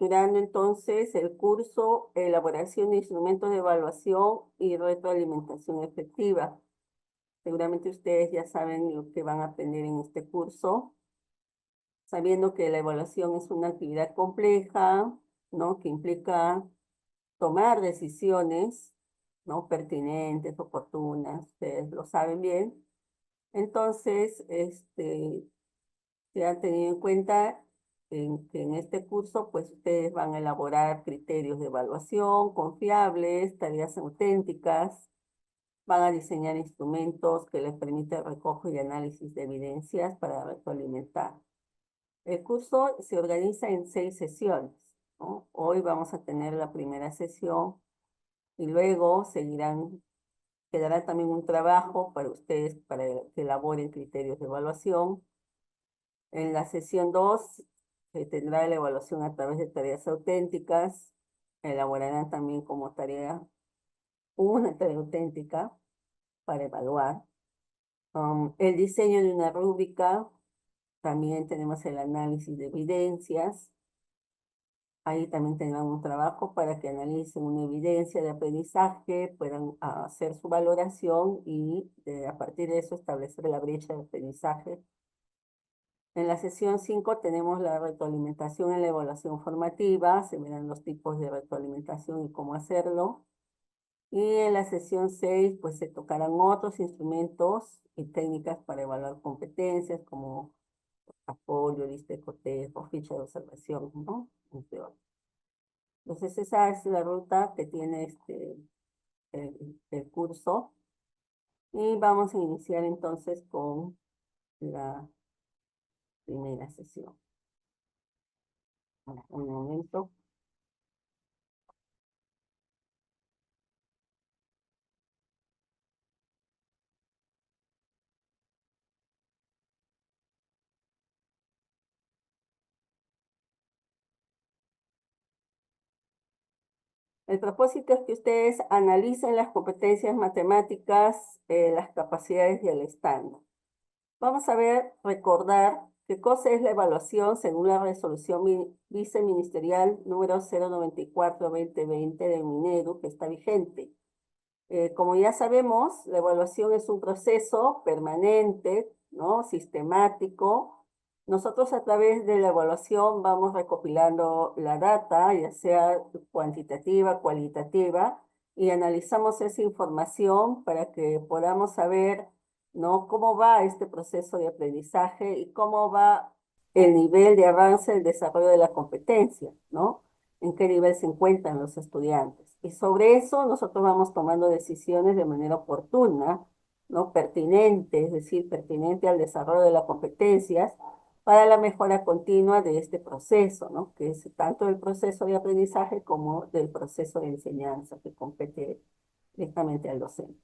mirando entonces el curso Elaboración de Instrumentos de Evaluación y Retroalimentación Efectiva. Seguramente ustedes ya saben lo que van a aprender en este curso, sabiendo que la evaluación es una actividad compleja, ¿no? Que implica tomar decisiones, ¿no? Pertinentes, oportunas, ustedes lo saben bien. Entonces, se ha tenido en cuenta que en este curso, pues ustedes van a elaborar criterios de evaluación confiables, tareas auténticas, van a diseñar instrumentos que les permitan recoger y análisis de evidencias para retroalimentar. El curso se organiza en 6 sesiones, ¿no? Hoy vamos a tener la primera sesión y luego quedará también un trabajo para ustedes para que elaboren criterios de evaluación. En la sesión 2 se tendrá la evaluación a través de tareas auténticas. Elaborarán también como tarea una tarea auténtica para evaluar. El diseño de una rúbrica. También tenemos el análisis de evidencias. Ahí también tendrán un trabajo para que analicen una evidencia de aprendizaje, puedan hacer su valoración y a partir de eso establecer la brecha de aprendizaje. En la sesión 5 tenemos la retroalimentación en la evaluación formativa, se verán los tipos de retroalimentación y cómo hacerlo. Y en la sesión 6 pues se tocarán otros instrumentos y técnicas para evaluar competencias como apoyo, lista de cotejo, ficha de observación, ¿no? Entre otros. Entonces esa es la ruta que tiene el curso. Y vamos a iniciar entonces con la primera sesión. Un momento. El propósito es que ustedes analicen las competencias matemáticas, las capacidades y el estándar. Vamos a recordar qué cosa es la evaluación según la resolución viceministerial número 094-2020 del Minedu, que está vigente. Como ya sabemos, la evaluación es un proceso permanente, ¿no? Sistemático. Nosotros a través de la evaluación vamos recopilando la data, ya sea cuantitativa, cualitativa, y analizamos esa información para que podamos saber, ¿no? Cómo va este proceso de aprendizaje y cómo va el nivel de avance del desarrollo de la competencia, ¿no? En qué nivel se encuentran los estudiantes. Y sobre eso nosotros vamos tomando decisiones de manera oportuna, ¿no? Pertinente, es decir, pertinente al desarrollo de las competencias para la mejora continua de este proceso, ¿no? Que es tanto el proceso de aprendizaje como del proceso de enseñanza que compete directamente al docente.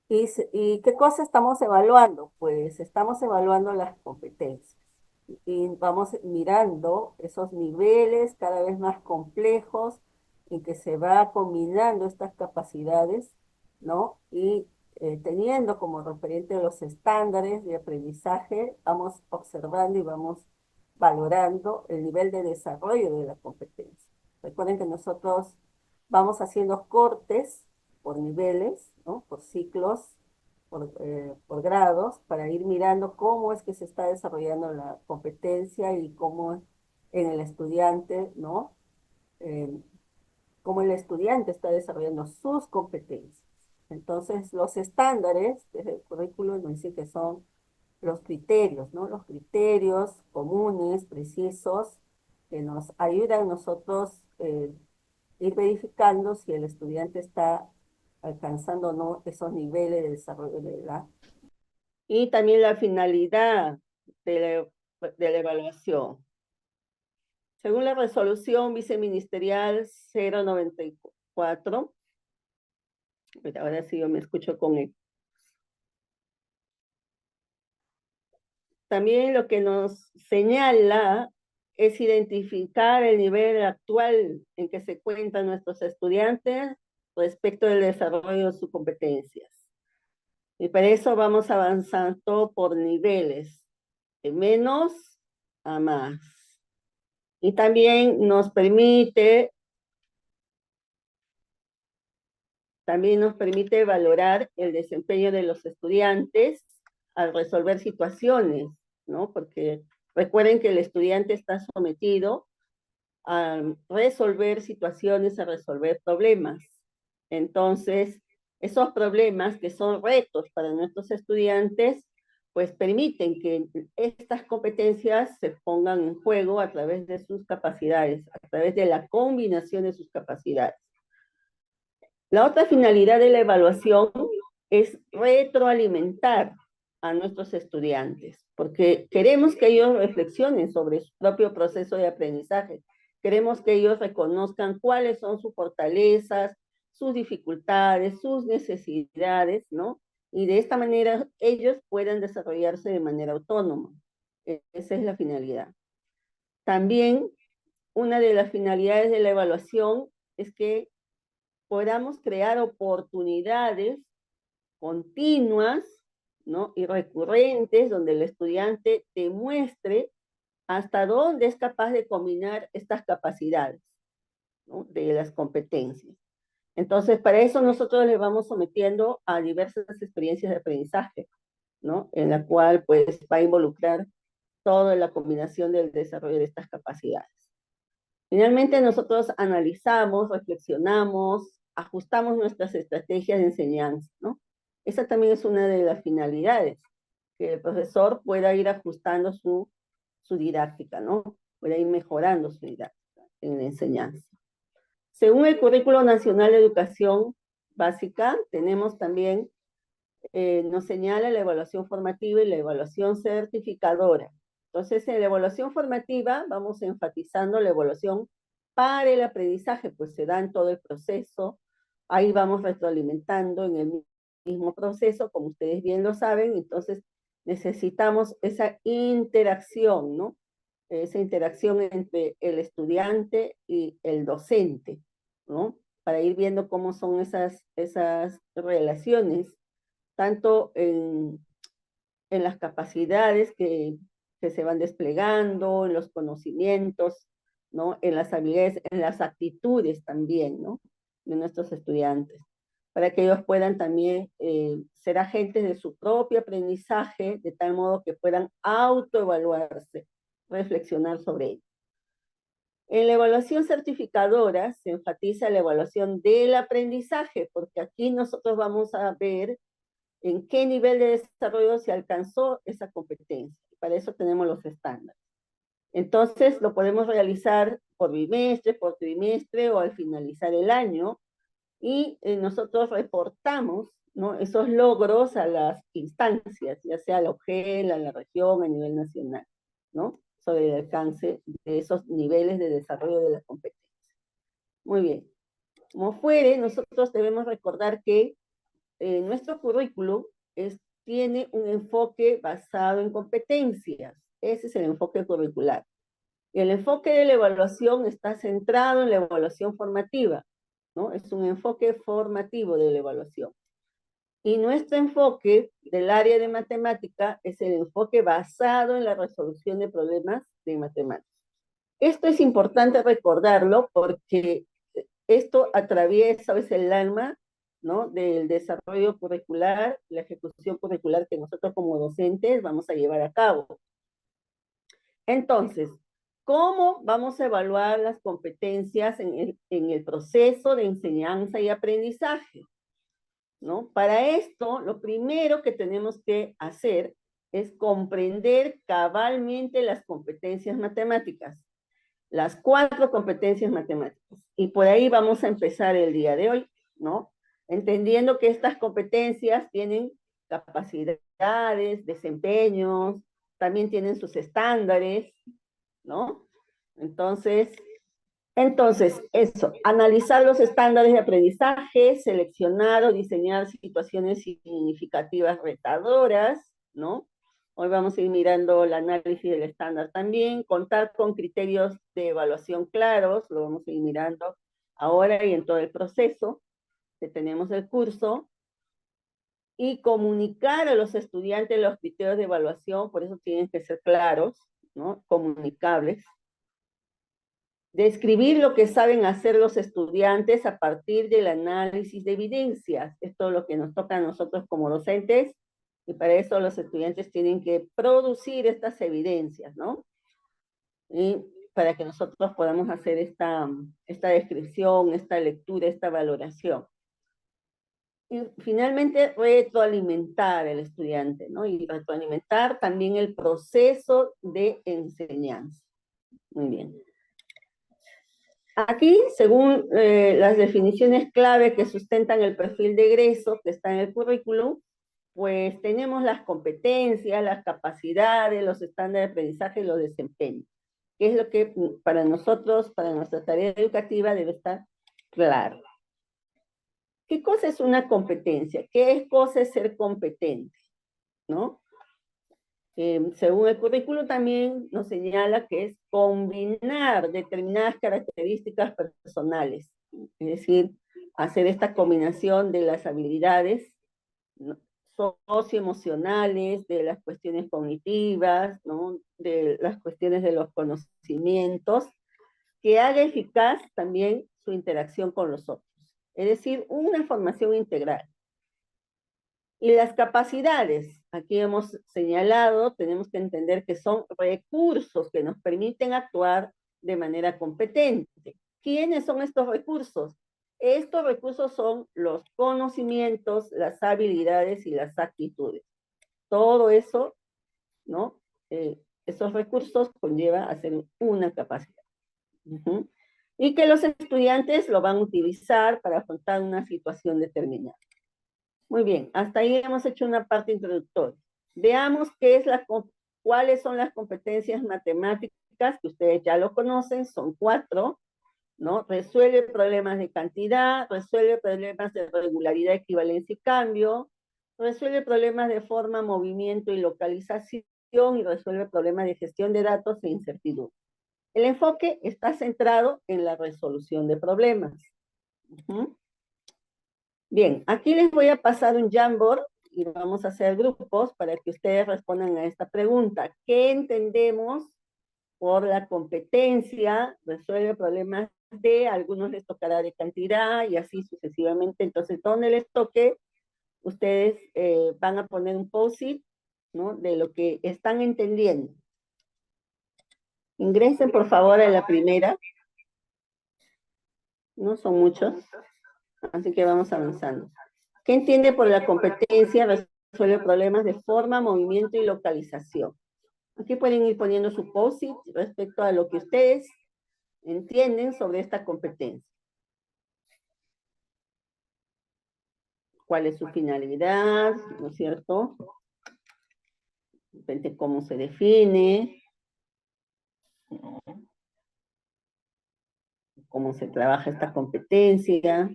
¿Y qué cosa estamos evaluando? Pues estamos evaluando las competencias y vamos mirando esos niveles cada vez más complejos en que se va combinando estas capacidades, ¿no? Y teniendo como referente los estándares de aprendizaje, vamos observando y vamos valorando el nivel de desarrollo de la competencia. Recuerden que nosotros vamos haciendo cortes por niveles, ¿no? Por ciclos, por grados, para ir mirando cómo es que se está desarrollando la competencia y cómo en el estudiante, ¿no? Eh, Cómo el estudiante está desarrollando sus competencias. Entonces, los estándares del currículo nos dicen que son los criterios, ¿no? Los criterios comunes, precisos, que nos ayudan a nosotros ir verificando si el estudiante está alcanzando o no esos niveles de desarrollo de la... Y también la finalidad de la evaluación. Según la resolución viceministerial 094, ahora sí yo me escucho con él. También lo que nos señala es identificar el nivel actual en que se encuentran nuestros estudiantes respecto del desarrollo de sus competencias. Y para eso vamos avanzando por niveles, de menos a más. Y también nos permite valorar el desempeño de los estudiantes al resolver situaciones, ¿no? Porque recuerden que el estudiante está sometido a resolver situaciones, a resolver problemas. Entonces, esos problemas que son retos para nuestros estudiantes, pues permiten que estas competencias se pongan en juego a través de sus capacidades, a través de la combinación de sus capacidades. La otra finalidad de la evaluación es retroalimentar a nuestros estudiantes, porque queremos que ellos reflexionen sobre su propio proceso de aprendizaje. Queremos que ellos reconozcan cuáles son sus fortalezas, sus dificultades, sus necesidades, ¿no? Y de esta manera ellos puedan desarrollarse de manera autónoma. Esa es la finalidad. También una de las finalidades de la evaluación es que podamos crear oportunidades continuas, ¿no? Y recurrentes, donde el estudiante demuestre hasta dónde es capaz de combinar estas capacidades, ¿no? De las competencias. Entonces, para eso nosotros le vamos sometiendo a diversas experiencias de aprendizaje, ¿no? En la cual, pues, va a involucrar toda la combinación del desarrollo de estas capacidades. Finalmente, nosotros analizamos, reflexionamos, ajustamos nuestras estrategias de enseñanza, ¿no? Esa también es una de las finalidades, que el profesor pueda ir ajustando su didáctica, ¿no? Pueda ir mejorando su didáctica en la enseñanza. Según el Currículo Nacional de Educación Básica, tenemos también, nos señala la evaluación formativa y la evaluación certificadora. Entonces, en la evaluación formativa vamos enfatizando la evaluación para el aprendizaje, pues se da en todo el proceso, ahí vamos retroalimentando en el mismo proceso, como ustedes bien lo saben, entonces necesitamos esa interacción, ¿no? Esa interacción entre el estudiante y el docente, ¿no? Para ir viendo cómo son esas relaciones, tanto en las capacidades que se van desplegando, en los conocimientos, ¿no? En las habilidades, en las actitudes también, ¿no? De nuestros estudiantes, para que ellos puedan también ser agentes de su propio aprendizaje, de tal modo que puedan autoevaluarse, reflexionar sobre ello. En la evaluación certificadora se enfatiza la evaluación del aprendizaje, porque aquí nosotros vamos a ver en qué nivel de desarrollo se alcanzó esa competencia. Para eso tenemos los estándares. Entonces, lo podemos realizar por bimestre, por trimestre o al finalizar el año, y nosotros reportamos, ¿no? Esos logros a las instancias, ya sea a la OGEL, a la región, a nivel nacional, ¿no? Sobre el alcance de esos niveles de desarrollo de la competencia. Muy bien. Como fuere, nosotros debemos recordar que nuestro currículum tiene un enfoque basado en competencias. Ese es el enfoque curricular. Y el enfoque de la evaluación está centrado en la evaluación formativa, ¿no? Es un enfoque formativo de la evaluación. Y nuestro enfoque del área de matemática es el enfoque basado en la resolución de problemas de matemáticas. Esto es importante recordarlo porque esto atraviesa, es el alma, ¿no? Del desarrollo curricular, la ejecución curricular que nosotros como docentes vamos a llevar a cabo. Entonces, ¿cómo vamos a evaluar las competencias en el proceso de enseñanza y aprendizaje? ¿No? Para esto, lo primero que tenemos que hacer es comprender cabalmente las competencias matemáticas, las 4 competencias matemáticas. Y por ahí vamos a empezar el día de hoy, ¿no? Entendiendo que estas competencias tienen capacidades, desempeños, también tienen sus estándares, ¿no? Entonces, eso, analizar los estándares de aprendizaje, seleccionar o diseñar situaciones significativas retadoras, ¿no? Hoy vamos a ir mirando el análisis del estándar también, contar con criterios de evaluación claros, lo vamos a ir mirando ahora y en todo el proceso que tenemos el curso, y comunicar a los estudiantes los criterios de evaluación, por eso tienen que ser claros, ¿no? Comunicables. Describir lo que saben hacer los estudiantes a partir del análisis de evidencias. Esto es lo que nos toca a nosotros como docentes, y para eso los estudiantes tienen que producir estas evidencias, ¿no? Y para que nosotros podamos hacer esta descripción, esta lectura, esta valoración. Y finalmente, retroalimentar al estudiante, ¿no? Y retroalimentar también el proceso de enseñanza. Muy bien. Aquí, según las definiciones clave que sustentan el perfil de egreso que está en el currículum, pues tenemos las competencias, las capacidades, los estándares de aprendizaje y los desempeños, que es lo que para nosotros, para nuestra tarea educativa debe estar claro. ¿Qué cosa es una competencia? ¿Qué cosa es ser competente? ¿No? Según el currículo también nos señala que es combinar determinadas características personales, es decir, hacer esta combinación de las habilidades, ¿no?, socioemocionales, de las cuestiones cognitivas, ¿no?, de las cuestiones de los conocimientos, que haga eficaz también su interacción con los otros. Es decir, una formación integral. Y las capacidades, aquí hemos señalado, tenemos que entender que son recursos que nos permiten actuar de manera competente. ¿Quiénes son estos recursos? Estos recursos son los conocimientos, las habilidades y las actitudes. Todo eso, ¿no? Esos recursos conlleva a ser una capacidad. Y que los estudiantes lo van a utilizar para afrontar una situación determinada. Muy bien, hasta ahí hemos hecho una parte introductoria. Veamos cuáles son las competencias matemáticas, que ustedes ya lo conocen, son 4, ¿no? Resuelve problemas de cantidad, resuelve problemas de regularidad, equivalencia y cambio, resuelve problemas de forma, movimiento y localización, y resuelve problemas de gestión de datos e incertidumbre. El enfoque está centrado en la resolución de problemas. Bien, aquí les voy a pasar un Jamboard y vamos a hacer grupos para que ustedes respondan a esta pregunta. ¿Qué entendemos por la competencia? Resuelve problemas de, algunos les tocará de cantidad y así sucesivamente. Entonces, donde les toque, ustedes van a poner un post-it, ¿no?, de lo que están entendiendo. Ingresen, por favor, a la primera. No son muchos, así que vamos avanzando. ¿Qué entiende por la competencia? Resuelve problemas de forma, movimiento y localización. Aquí pueden ir poniendo su post-it respecto a lo que ustedes entienden sobre esta competencia. ¿Cuál es su finalidad? ¿No es cierto? De repente, ¿cómo se define? ¿Cómo se trabaja esta competencia?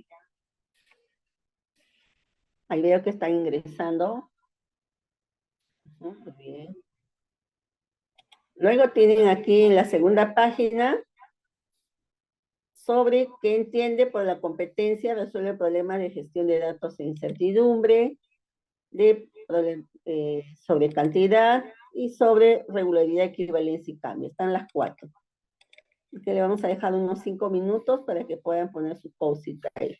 Ahí veo que están ingresando. Muy bien. Luego tienen aquí en la segunda página sobre qué entiende por la competencia, resuelve problemas de gestión de datos e incertidumbre, sobre cantidad y sobre regularidad, equivalencia y cambio. Están las 4. Que le vamos a dejar unos 5 minutos para que puedan poner su post-it ahí.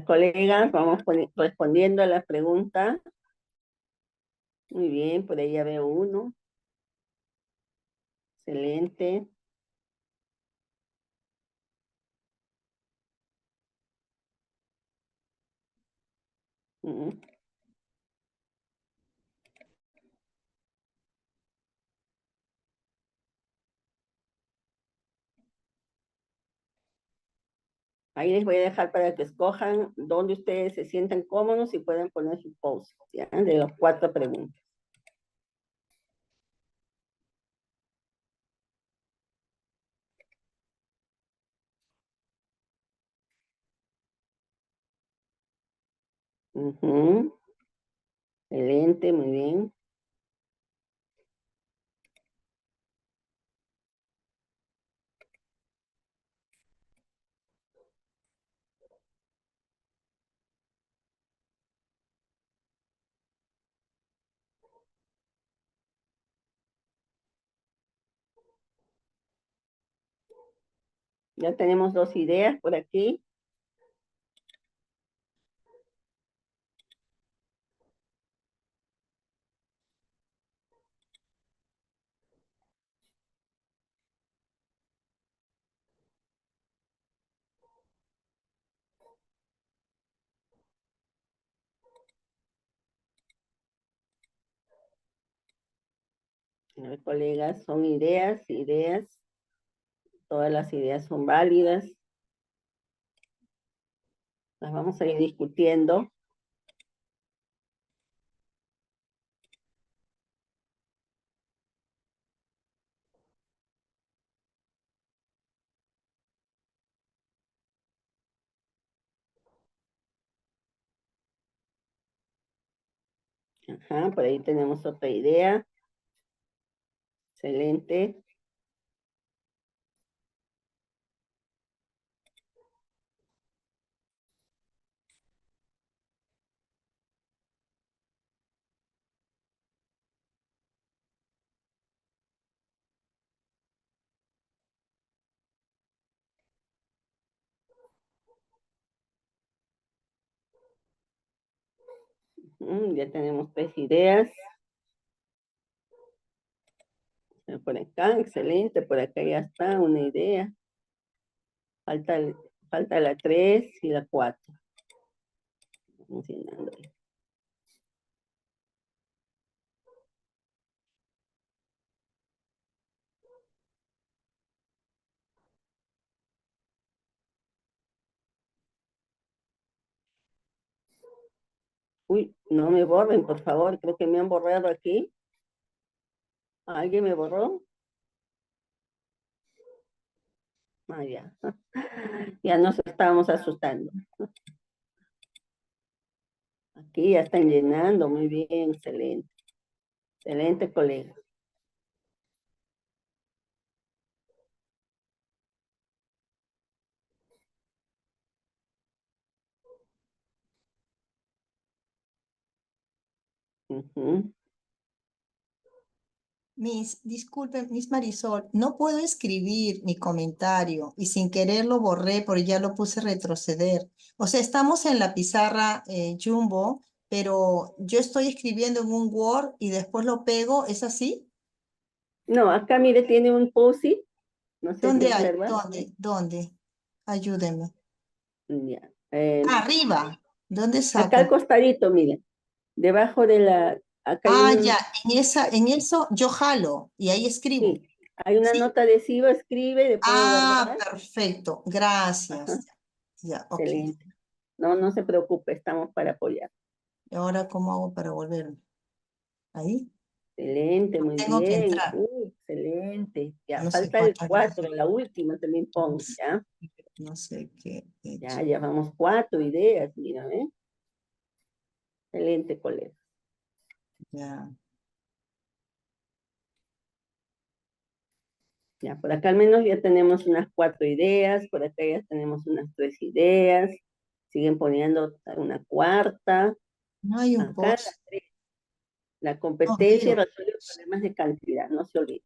Colegas, vamos respondiendo a la pregunta. Muy bien, por ahí ya veo uno. Excelente. Ahí les voy a dejar para que escojan donde ustedes se sientan cómodos y puedan poner su post, ¿ya?, de las 4 preguntas. Ujú. Excelente, muy bien. Ya tenemos dos ideas por aquí. A ver, colegas, son ideas, ideas. Todas las ideas son válidas. Las vamos a ir discutiendo. Ajá, por ahí tenemos otra idea. Excelente. Ya tenemos tres ideas. Por acá, excelente. Por acá ya está una idea. Falta, falta la 3 y la 4. Vamos llenando. Uy, no me borren, por favor. Creo que me han borrado aquí. ¿Alguien me borró? Ah, ya. Ya nos estábamos asustando. Aquí ya están llenando. Muy bien, excelente. Excelente, colega. Ujú. Disculpen, Miss Marisol, no puedo escribir mi comentario y sin querer lo borré porque ya lo puse retroceder. O sea, estamos en la pizarra Jumbo, pero yo estoy escribiendo en un Word y después lo pego, ¿es así? No, acá mire, tiene un post-it. No sé si ¿Dónde hay? observa. ¿Dónde? ¿Dónde? Ayúdenme. Ya. Arriba. ¿Dónde Acá al saco? costadito, mire. Debajo de la, acá hay Ah, ya, un, en eso yo jalo y ahí escribo. sí, hay una ¿Sí? nota adhesiva, escribe, le puede Ah, guardar. perfecto. Ajá, Gracias. Ya, ok. excelente. No, no se preocupe, estamos para apoyar. ¿Y ahora cómo hago para volver? Ahí. Excelente, muy Tengo que bien. entrar. Excelente. Ya, No sé falta el cuántas 4, veces. la última también No pon, sé, ¿ya? no sé qué he hecho. Ya vamos 4 ideas, mira, ¿eh? Excelente, colega. Ya. Ya, por acá al menos ya tenemos unas 4 ideas, por acá ya tenemos unas 3 ideas, siguen poniendo una cuarta, No hay un acá post. la No competencia veo. resuelve problemas de cantidad, no se olvide.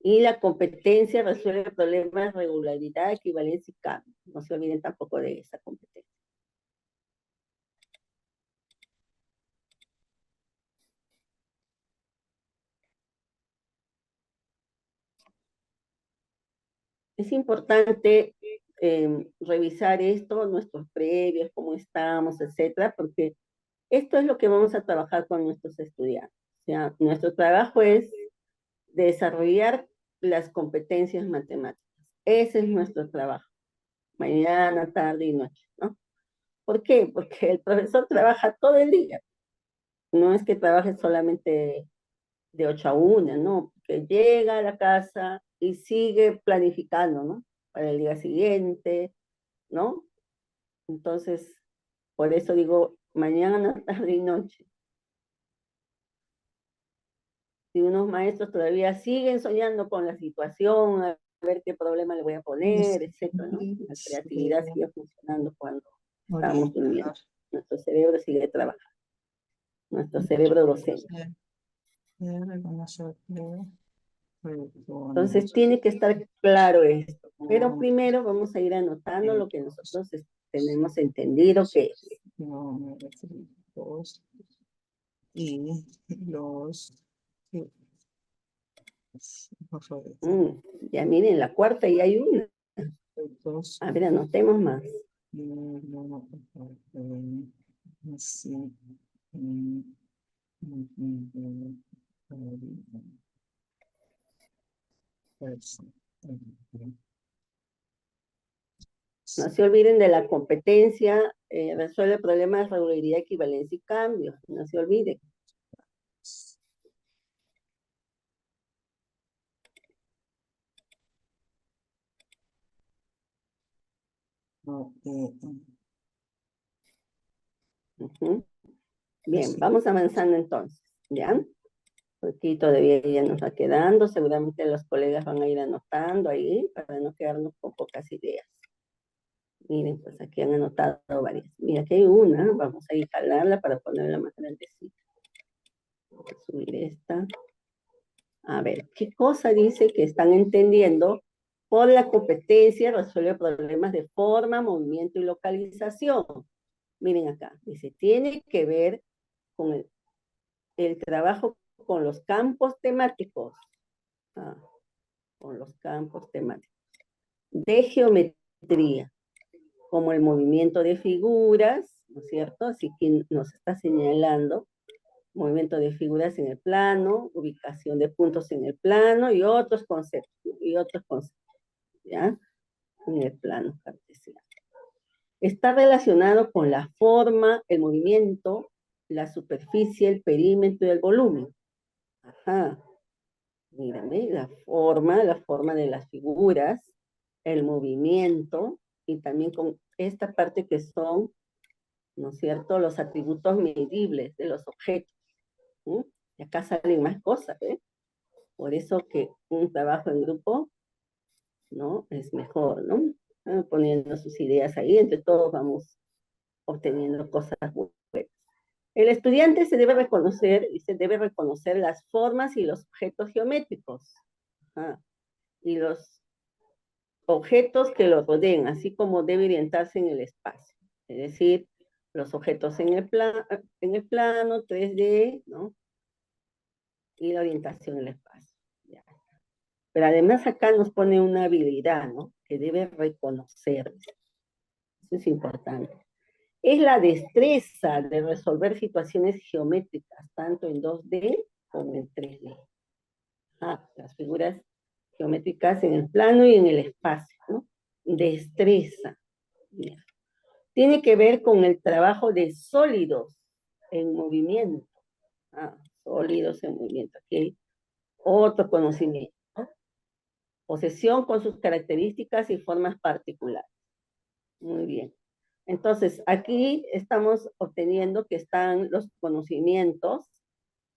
Y la competencia resuelve problemas de regularidad, equivalencia y cambio. No se olviden tampoco de esa competencia. Es importante revisar esto, nuestros previos, cómo estamos, etcétera, porque esto es lo que vamos a trabajar con nuestros estudiantes. O sea, nuestro trabajo es desarrollar las competencias matemáticas. Ese es nuestro trabajo, mañana, tarde y noche, ¿no? ¿Por qué? Porque el profesor trabaja todo el día. No es que trabaje solamente de 8 a 1, ¿no? Que llega a la casa y sigue planificando, ¿no? Para el día siguiente, ¿no? Entonces, Por eso digo mañana, tarde y noche. Si unos maestros todavía siguen soñando con la situación, a ver qué problema le voy a poner, etcétera, ¿no? La creatividad sigue funcionando cuando estamos durmiendo. Nuestro cerebro sigue trabajando. Nuestro cerebro docente. Entonces tiene que estar claro esto. Pero primero vamos a ir anotando lo que nosotros tenemos entendido que es. Y los... Ya miren, la cuarta y hay una. A ver, anotemos más. No se olviden de la competencia, resuelve problemas de regularidad, equivalencia y cambio. No se olviden. Bien, vamos avanzando entonces, ¿ya? Aquí todavía ya nos va quedando, seguramente los colegas van a ir anotando ahí para no quedarnos con pocas ideas. Miren, pues aquí han anotado varias. Mira, aquí hay una, vamos a ir a jalarla para ponerla más grandecita. Voy a subir esta. A ver, ¿qué cosa dice que están entendiendo? Por la competencia resuelve problemas de forma, movimiento y localización. Miren acá, dice, tiene que ver con el trabajo con los campos temáticos. Con los campos temáticos. De geometría, como el movimiento de figuras, ¿no es cierto? Así que nos está señalando movimiento de figuras en el plano, ubicación de puntos en el plano y otros conceptos, ¿ya? En el plano cartesiano. Está relacionado con la forma, el movimiento, la superficie, el perímetro y el volumen. Ajá. Mírame, la forma de las figuras, el movimiento y también con esta parte que son, ¿no es cierto?, los atributos medibles de los objetos. ¿Sí? Y acá salen más cosas, ¿eh? Por eso que un trabajo en grupo, ¿no? Es mejor, ¿no? Poniendo sus ideas ahí, entre todos vamos obteniendo cosas buenas. El estudiante se debe reconocer las formas y los objetos geométricos. Y los objetos que lo rodeen, así como debe orientarse en el espacio. Es decir, los objetos en el plano 3D, ¿no? Y la orientación en el espacio. Ya. Pero además acá nos pone una habilidad, ¿no? Que debe reconocer. Eso es importante. Es la destreza de resolver situaciones geométricas, tanto en 2D como en 3D. Las figuras geométricas en el plano y en el espacio, ¿no? Destreza. Mira. Tiene que ver con el trabajo de sólidos en movimiento. Sólidos en movimiento. Aquí hay otro conocimiento. Posesión con sus características y formas particulares. Muy bien. Entonces, aquí estamos obteniendo que están los conocimientos,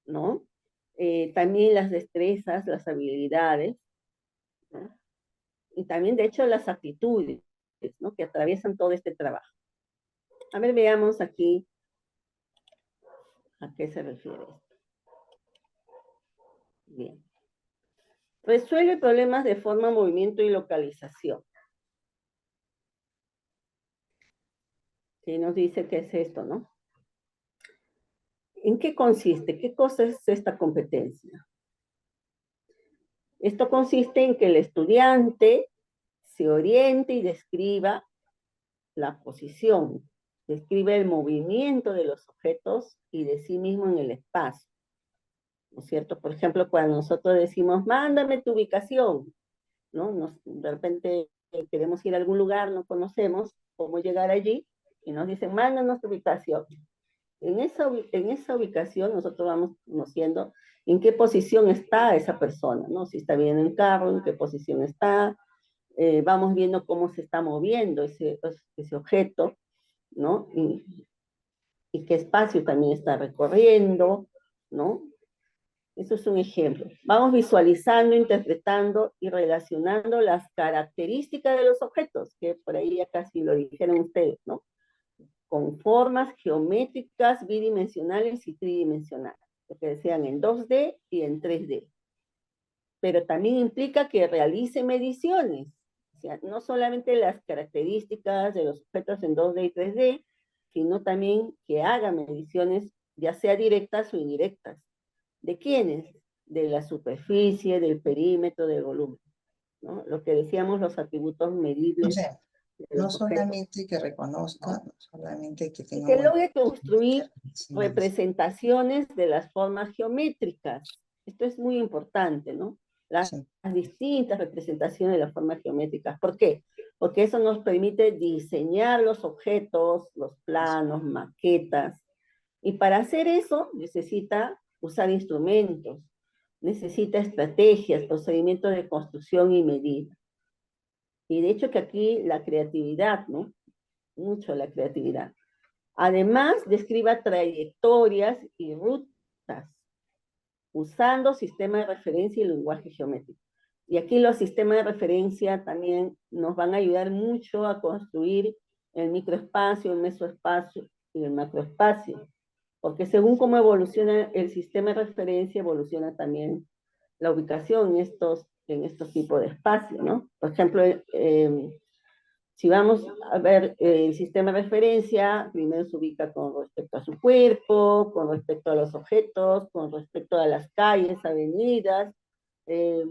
¿no? También las destrezas, las habilidades, ¿no? Y también, de hecho, las actitudes, ¿no? Que atraviesan todo este trabajo. A ver, veamos aquí a qué se refiere esto. Bien. Resuelve problemas de forma, movimiento y localización. ¿Qué nos dice qué es esto, no? ¿En qué consiste? ¿Qué cosa es esta competencia? Esto consiste en que el estudiante se oriente y describa la posición, describe el movimiento de los objetos y de sí mismo en el espacio. ¿No es cierto? Por ejemplo, cuando nosotros decimos, mándame tu ubicación, ¿no? De repente queremos ir a algún lugar, no conocemos cómo llegar allí, y nos dicen, mándanos tu ubicación. En esa ubicación nosotros vamos conociendo en qué posición está esa persona, ¿no? Si está bien en el carro, en qué posición está, vamos viendo cómo se está moviendo ese objeto, ¿no? y qué espacio también está recorriendo, ¿no? Eso es un ejemplo. Vamos visualizando, interpretando y relacionando las características de los objetos, que por ahí ya casi lo dijeron ustedes, ¿no? Con formas geométricas bidimensionales y tridimensionales, lo que decían en 2D y en 3D. Pero también implica que realice mediciones, o sea, no solamente las características de los objetos en 2D y 3D, sino también que haga mediciones, ya sea directas o indirectas. ¿De quiénes? De la superficie, del perímetro, del volumen, ¿no? Lo que decíamos, los atributos O medibles sea, de no los objetos, solamente que reconozca, ¿no? no solamente que Y tenga que un buen logre construir conocimiento. representaciones de las formas geométricas. Esto es muy importante, ¿no? Las Sí. distintas representaciones de las formas geométricas. ¿Por qué? Porque eso nos permite diseñar los objetos, los planos, maquetas. Y para hacer eso necesita usar instrumentos, necesita estrategias, procedimientos de construcción y medida. Y de hecho que aquí la creatividad, ¿no? Mucho la creatividad. Además, describa trayectorias y rutas usando sistemas de referencia y lenguaje geométrico. Y aquí los sistemas de referencia también nos van a ayudar mucho a construir el microespacio, el mesoespacio y el macroespacio. Porque según cómo evoluciona el sistema de referencia, evoluciona también la ubicación en estos tipos de espacios, ¿no? Por ejemplo, si vamos a ver el sistema de referencia, primero se ubica con respecto a su cuerpo, con respecto a los objetos, con respecto a las calles, avenidas. eh,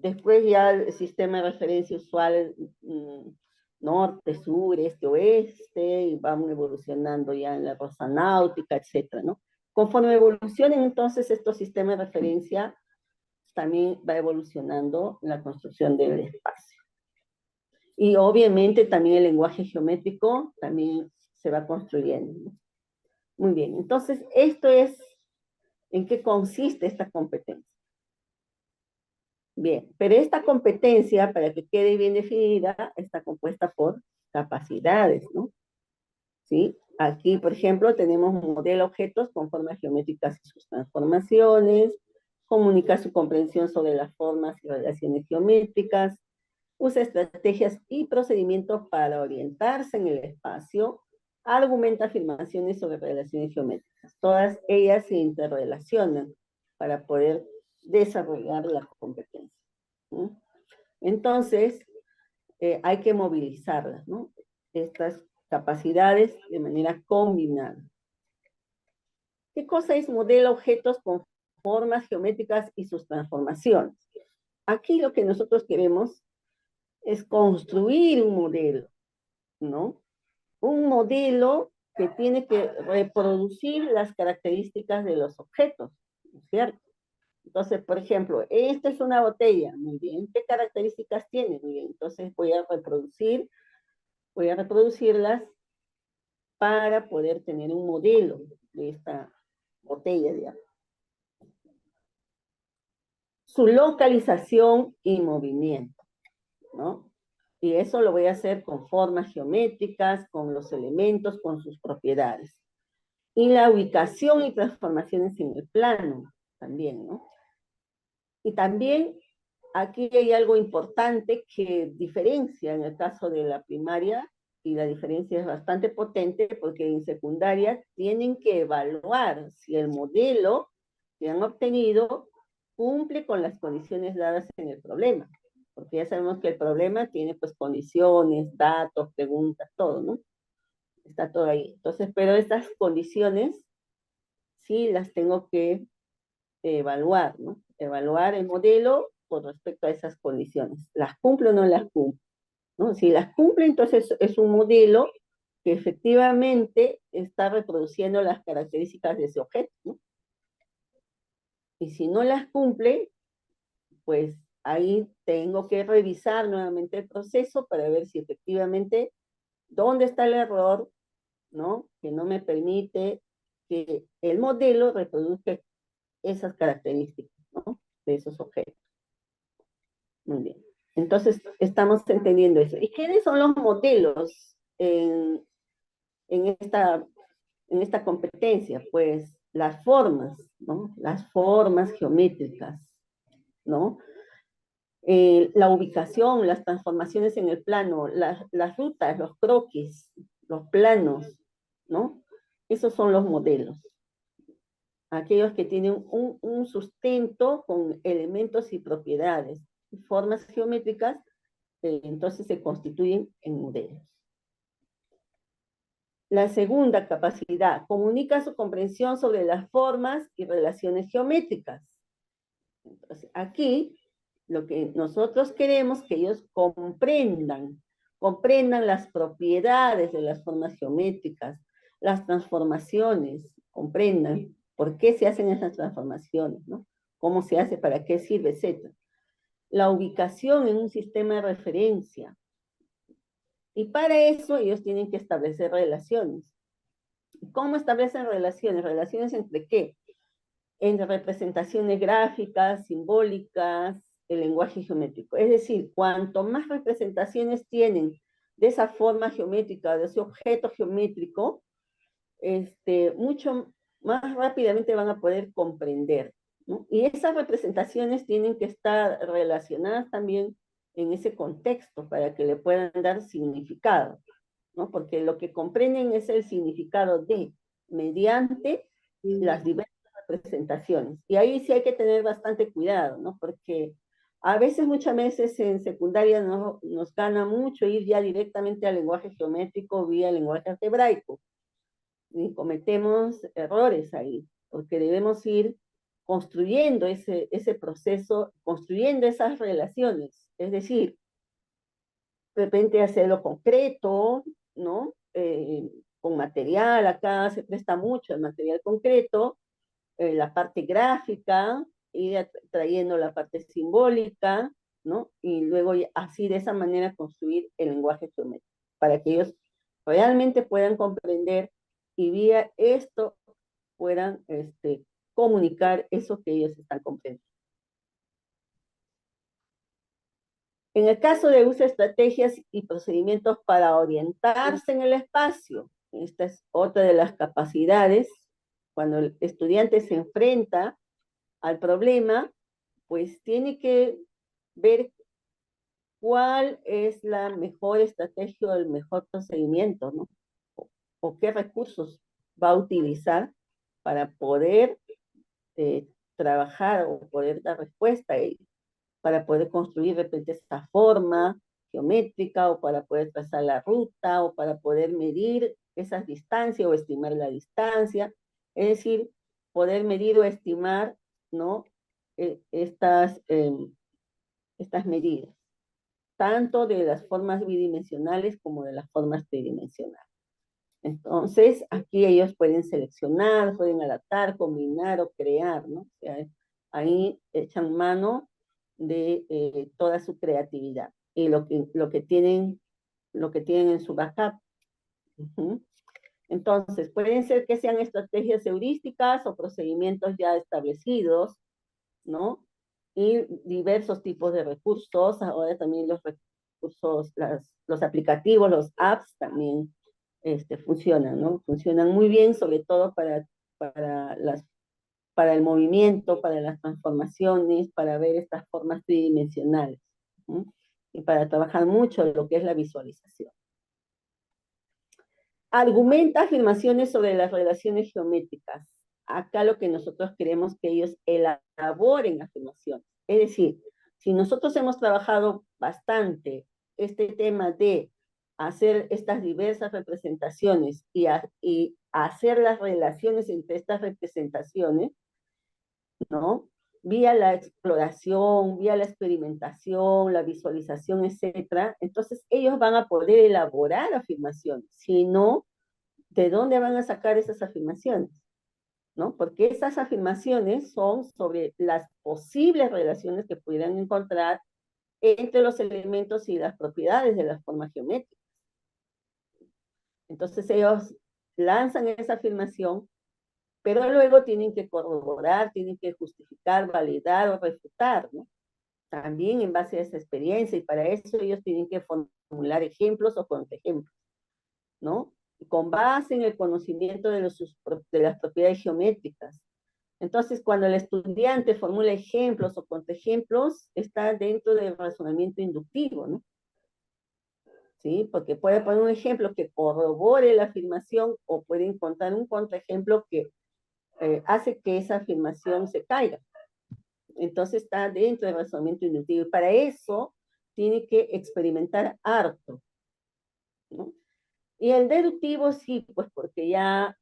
Después ya el sistema de referencia usual, norte, sur, este, oeste, y vamos evolucionando ya en la rosa náutica, etcétera, ¿no? Conforme evolucionen entonces estos sistemas de referencia, también va evolucionando la construcción del espacio. Y obviamente también el lenguaje geométrico también se va construyendo. Muy bien, entonces esto es en qué consiste esta competencia. Bien, pero esta competencia, para que quede bien definida, está compuesta por capacidades, ¿no? ¿Sí? Aquí, por ejemplo, tenemos un modelo objetos con formas geométricas y sus transformaciones, comunica su comprensión sobre las formas y relaciones geométricas, usa estrategias y procedimientos para orientarse en el espacio, argumenta afirmaciones sobre relaciones geométricas. Todas ellas se interrelacionan para poder desarrollar la competencia, ¿no? Entonces, hay que movilizarlas, ¿no? Estas capacidades de manera combinada. ¿Qué cosa es modelo objetos con formas geométricas y sus transformaciones? Aquí lo que nosotros queremos es construir un modelo, ¿no? Un modelo que tiene que reproducir las características de los objetos, ¿no es cierto? Entonces, por ejemplo, esta es una botella, muy bien, ¿qué características tiene? Muy bien, entonces voy a reproducirlas para poder tener un modelo de esta botella, digamos. Su localización y movimiento, ¿no? Y eso lo voy a hacer con formas geométricas, con los elementos, con sus propiedades. Y la ubicación y transformaciones en el plano también, ¿no? Y también aquí hay algo importante que diferencia en el caso de la primaria, y la diferencia es bastante potente porque en secundaria tienen que evaluar si el modelo que han obtenido cumple con las condiciones dadas en el problema. Porque ya sabemos que el problema tiene pues condiciones, datos, preguntas, todo, ¿no? Está todo ahí. Entonces, pero estas condiciones sí las tengo que evaluar, ¿no? Evaluar el modelo con respecto a esas condiciones. ¿Las cumple o no las cumple? ¿No? Si las cumple, entonces es un modelo que efectivamente está reproduciendo las características de ese objeto, ¿no? Y si no las cumple, pues ahí tengo que revisar nuevamente el proceso para ver si efectivamente dónde está el error, ¿no? Que no me permite que el modelo reproduzca esas características, ¿no? De esos objetos. Muy bien. Entonces, estamos entendiendo eso. ¿Y quiénes son los modelos en esta en esta competencia? Pues las formas, ¿no? Las formas geométricas, ¿no? La ubicación, las transformaciones en el plano, las rutas, los croquis, los planos, ¿no? Esos son los modelos. Aquellos que tienen un sustento con elementos y propiedades, formas geométricas, entonces se constituyen en modelos. La segunda capacidad, comunica su comprensión sobre las formas y relaciones geométricas. Entonces, aquí lo que nosotros queremos que ellos comprendan las propiedades de las formas geométricas, las transformaciones, comprendan por qué se hacen esas transformaciones, ¿no? Cómo se hace, para qué sirve, etc. La ubicación en un sistema de referencia. Y para eso ellos tienen que establecer relaciones. ¿Cómo establecen relaciones? ¿Relaciones entre qué? Entre representaciones gráficas, simbólicas, el lenguaje geométrico. Es decir, cuanto más representaciones tienen de esa forma geométrica, de ese objeto geométrico, mucho más rápidamente van a poder comprender, ¿no? Y esas representaciones tienen que estar relacionadas también en ese contexto para que le puedan dar significado, ¿no? Porque lo que comprenden es el significado mediante las diversas representaciones. Y ahí sí hay que tener bastante cuidado, ¿no? Porque a veces, muchas veces en secundaria nos gana mucho ir ya directamente al lenguaje geométrico vía lenguaje algebraico. Y cometemos errores ahí, porque debemos ir construyendo ese proceso, construyendo esas relaciones. Es decir, de repente hacerlo concreto, ¿no? Con material, acá se presta mucho el material concreto, la parte gráfica, ir trayendo la parte simbólica, ¿no? Y luego así de esa manera construir el lenguaje geométrico, para que ellos realmente puedan comprender y vía esto puedan comunicar eso que ellos están comprendiendo. En el caso de uso de estrategias y procedimientos para orientarse en el espacio, esta es otra de las capacidades, cuando el estudiante se enfrenta al problema, pues tiene que ver cuál es la mejor estrategia o el mejor procedimiento, ¿no? O qué recursos va a utilizar para poder trabajar o poder dar respuesta a ello, para poder construir de repente esta forma geométrica o para poder trazar la ruta o para poder medir esas distancias o estimar la distancia, es decir, poder medir o estimar, ¿no? Estas medidas, tanto de las formas bidimensionales como de las formas tridimensionales. Entonces, aquí ellos pueden seleccionar, pueden adaptar, combinar o crear, ¿no? O sea, ahí echan mano de toda su creatividad y lo que tienen en su backup. Uh-huh. Entonces, pueden ser que sean estrategias heurísticas o procedimientos ya establecidos, ¿no? Y diversos tipos de recursos, ahora también los recursos, los aplicativos, los apps también funcionan, ¿no? Funcionan muy bien, sobre todo para, para el movimiento, para las transformaciones, para ver estas formas tridimensionales, ¿no? Y para trabajar mucho lo que es la visualización. Argumenta afirmaciones sobre las relaciones geométricas. Acá lo que nosotros queremos que ellos elaboren afirmaciones. Es decir, si nosotros hemos trabajado bastante este tema de hacer estas diversas representaciones y hacer las relaciones entre estas representaciones, ¿no? Vía la exploración, vía la experimentación, la visualización, etcétera, entonces ellos van a poder elaborar afirmaciones. Si no, ¿de dónde van a sacar esas afirmaciones? ¿No? Porque esas afirmaciones son sobre las posibles relaciones que pudieran encontrar entre los elementos y las propiedades de las formas geométricas. Entonces ellos lanzan esa afirmación, pero luego tienen que corroborar, tienen que justificar, validar o refutar, ¿no? También en base a esa experiencia, y para eso ellos tienen que formular ejemplos o contraejemplos, ¿no? con base en el conocimiento de las propiedades geométricas. Entonces, cuando el estudiante formula ejemplos o contraejemplos, está dentro del razonamiento inductivo, ¿no? ¿Sí? Porque puede poner un ejemplo que corrobore la afirmación o puede encontrar un contraejemplo que hace que esa afirmación se caiga. Entonces está dentro del razonamiento inductivo. Y para eso tiene que experimentar harto, ¿no? Y el deductivo sí, pues porque ya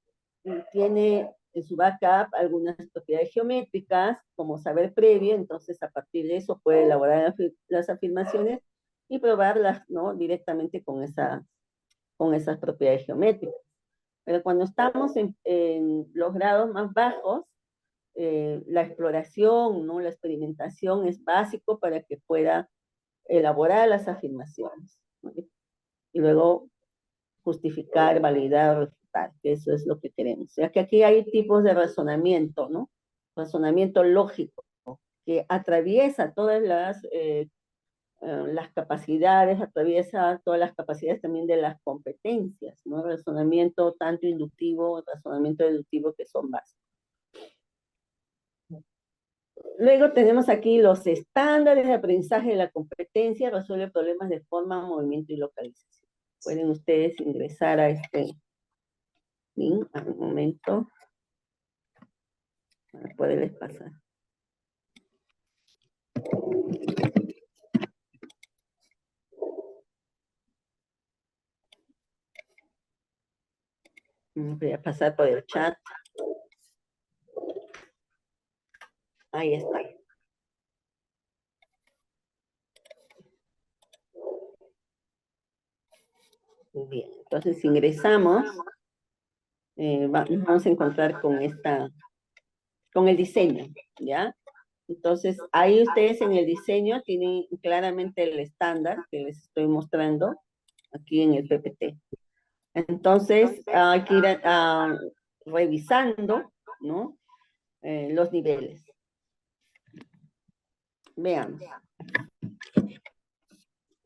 tiene en su backup algunas propiedades geométricas como saber previo, entonces a partir de eso puede elaborar las afirmaciones y probarlas, ¿no? Directamente con esas propiedades geométricas. Pero cuando estamos en los grados más bajos, la exploración, ¿no? La experimentación es básico para que pueda elaborar las afirmaciones, ¿no? Y luego justificar, validar, refutar, que eso es lo que queremos. O sea que aquí hay tipos de razonamiento, ¿no? Razonamiento lógico, que atraviesa todas las capacidades, atraviesa todas las capacidades también de las competencias, ¿no? Razonamiento tanto inductivo, razonamiento deductivo, que son básicos. Luego tenemos aquí los estándares de aprendizaje de la competencia, resuelve problemas de forma, movimiento y localización. Pueden ustedes ingresar a este link al momento para poderles pasar. Voy a pasar por el chat. Ahí está. Bien, entonces ingresamos, nos vamos a encontrar con el diseño, ¿ya? Entonces, ahí ustedes en el diseño tienen claramente el estándar que les estoy mostrando aquí en el PPT. Entonces, hay que ir revisando, ¿no? Los niveles. Veamos.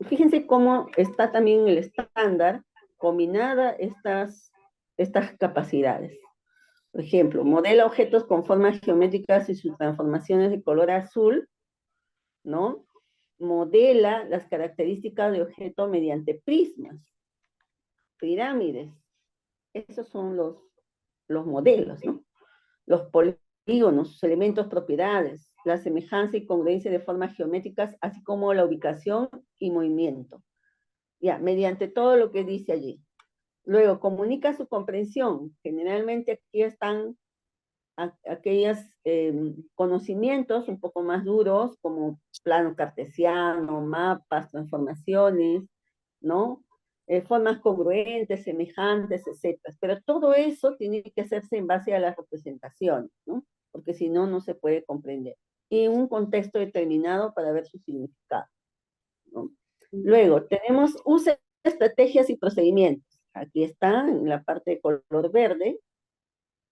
Fíjense cómo está también el estándar combinada estas capacidades. Por ejemplo, modela objetos con formas geométricas y sus transformaciones de color azul, ¿no? Modela las características de objeto mediante prismas, pirámides. Esos son los modelos, ¿no? Los polígonos, sus elementos, propiedades, la semejanza y congruencia de formas geométricas, así como la ubicación y movimiento. Ya, mediante todo lo que dice allí. Luego, comunica su comprensión. Generalmente aquí están aquellos conocimientos un poco más duros, como plano cartesiano, mapas, transformaciones, ¿no? Formas congruentes, semejantes, etcétera. Pero todo eso tiene que hacerse en base a las representaciones, ¿no? Porque si no, no se puede comprender. Y en un contexto determinado para ver su significado, ¿no? Luego, tenemos usa estrategias y procedimientos. Aquí está en la parte de color verde,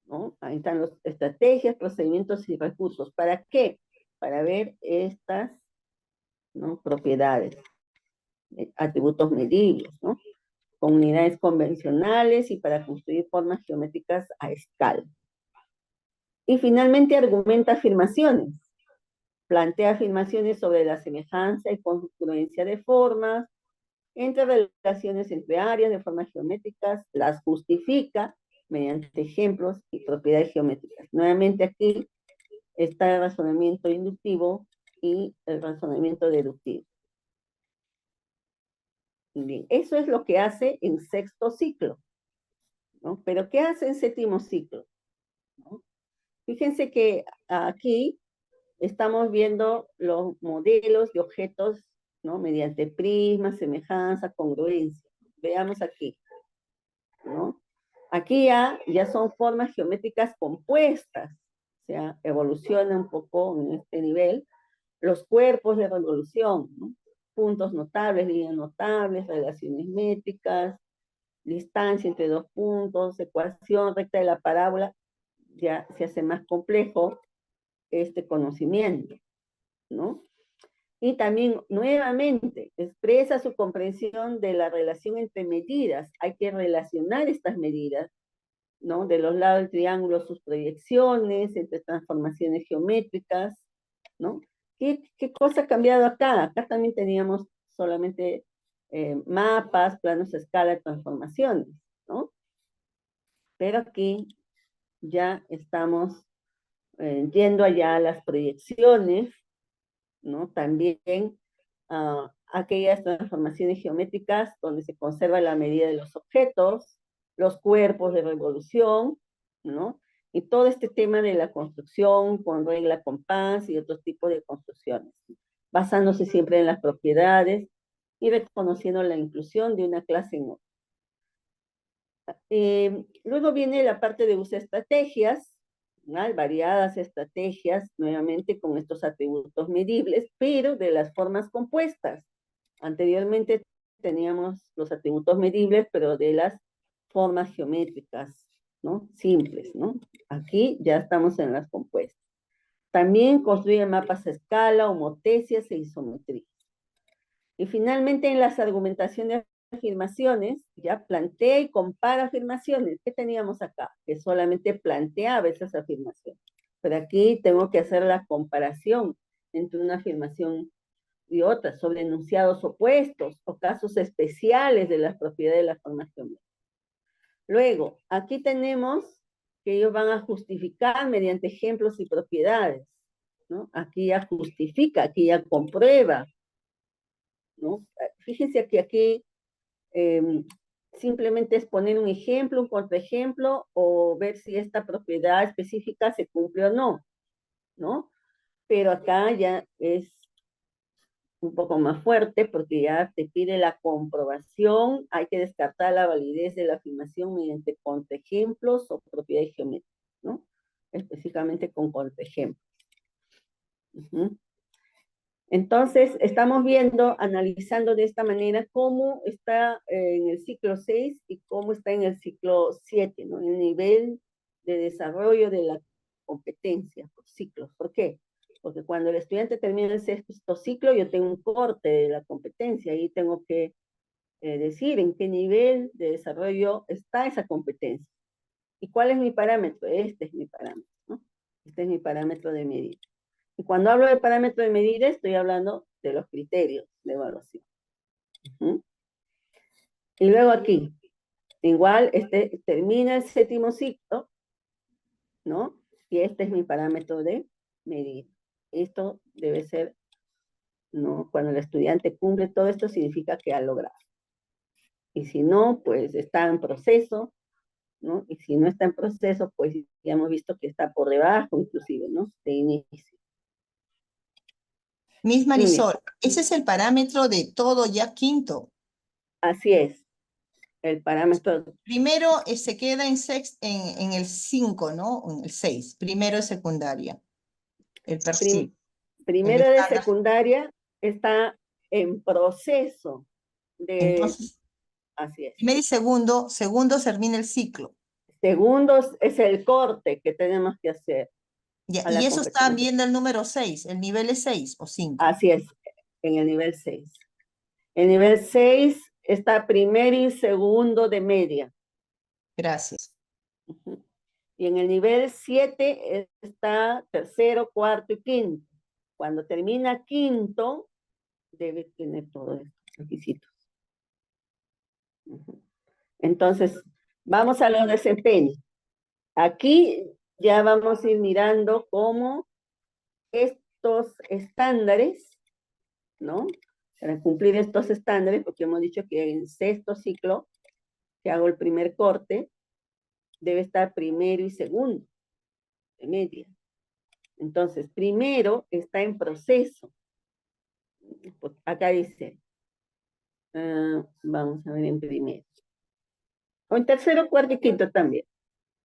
¿no? Ahí están las estrategias, procedimientos y recursos. ¿Para qué? Para ver estas, ¿no? Propiedades, atributos medibles, ¿no? Con unidades convencionales y para construir formas geométricas a escala. Y finalmente argumenta afirmaciones. Plantea afirmaciones sobre la semejanza y congruencia de formas, entre relaciones entre áreas de formas geométricas, las justifica mediante ejemplos y propiedades geométricas. Nuevamente aquí está el razonamiento inductivo y el razonamiento deductivo. Bien, eso es lo que hace en sexto ciclo, ¿no? Pero ¿qué hace en séptimo ciclo? ¿No? Fíjense que aquí estamos viendo los modelos de objetos, ¿no? Mediante prismas, semejanza, congruencia. Veamos aquí, ¿no? Aquí ya son formas geométricas compuestas, o sea, evoluciona un poco en este nivel, los cuerpos de revolución, ¿no? Puntos notables, líneas notables, relaciones métricas, distancia entre dos puntos, ecuación recta de la parábola, ya se hace más complejo este conocimiento, ¿no? Y también, nuevamente, expresa su comprensión de la relación entre medidas. Hay que relacionar estas medidas, ¿no? De los lados del triángulo, sus proyecciones, entre transformaciones geométricas, ¿no? ¿Qué cosa ha cambiado acá? Acá también teníamos solamente mapas, planos a escala, transformaciones, ¿no? Pero aquí ya estamos yendo allá a las proyecciones, ¿no? También aquellas transformaciones geométricas donde se conserva la medida de los objetos, los cuerpos de revolución, ¿no? Y todo este tema de la construcción con regla, compás y otros tipos de construcciones, basándose siempre en las propiedades y reconociendo la inclusión de una clase en otra. Luego viene la parte de uso de estrategias, ¿no? Variadas estrategias, nuevamente con estos atributos medibles, pero de las formas compuestas. Anteriormente teníamos los atributos medibles, pero de las formas geométricas, ¿no? Simples, ¿no? Aquí ya estamos en las compuestas. También construye mapas a escala, homotecias e isometrías. Y finalmente en las argumentaciones de afirmaciones, ya plantea y compara afirmaciones. ¿Qué teníamos acá? Que solamente planteaba esas afirmaciones. Pero aquí tengo que hacer la comparación entre una afirmación y otra, sobre enunciados opuestos o casos especiales de las propiedades de la formación. Luego, aquí tenemos que ellos van a justificar mediante ejemplos y propiedades, ¿no? Aquí ya justifica, aquí ya comprueba, ¿no? Fíjense que aquí simplemente es poner un ejemplo, un contraejemplo, o ver si esta propiedad específica se cumple o no, ¿no? Pero acá ya es un poco más fuerte porque ya te pide la comprobación, hay que descartar la validez de la afirmación mediante contraejemplos o propiedades geométricas, ¿no? Específicamente con contraejemplos. Entonces, estamos viendo, analizando de esta manera cómo está en el ciclo 6 y cómo está en el ciclo 7, ¿no? El nivel de desarrollo de la competencia por ciclos. ¿Por qué? Porque cuando el estudiante termina el sexto ciclo, yo tengo un corte de la competencia y tengo que decir en qué nivel de desarrollo está esa competencia. ¿Y cuál es mi parámetro? Este es mi parámetro, ¿no? Este es mi parámetro de medida. Y cuando hablo de parámetro de medida, estoy hablando de los criterios de evaluación. Y luego aquí, igual, termina el séptimo ciclo, ¿no? Y este es mi parámetro de medida. Esto debe ser, ¿no? Cuando el estudiante cumple todo esto, significa que ha logrado. Y si no, pues está en proceso, ¿no? Y si no está en proceso, pues ya hemos visto que está por debajo, inclusive, ¿no? De inicio. Miss Marisol, ese es el parámetro de todo ya quinto. Así es, el parámetro. Primero se queda en el 5, ¿no? En el 6. Primero es secundaria. El perfil. Primero de secundaria está en proceso de... Entonces, así es. primero y segundo termina el ciclo. Segundos es el corte que tenemos que hacer. Ya, y eso está viendo el número 6, el nivel es 6 o 5. Así es, en el nivel 6. El nivel 6 está primero y segundo de media. Gracias. Y en el nivel 7 está tercero, cuarto y quinto. Cuando termina quinto, debe tener todos estos requisitos. Entonces, vamos a los desempeños. Aquí ya vamos a ir mirando cómo estos estándares, ¿no? Para cumplir estos estándares, porque hemos dicho que en sexto ciclo, que hago el primer corte, debe estar primero y segundo de media. Entonces, primero está en proceso. Acá dice, vamos a ver en primero. O en tercero, cuarto y quinto también,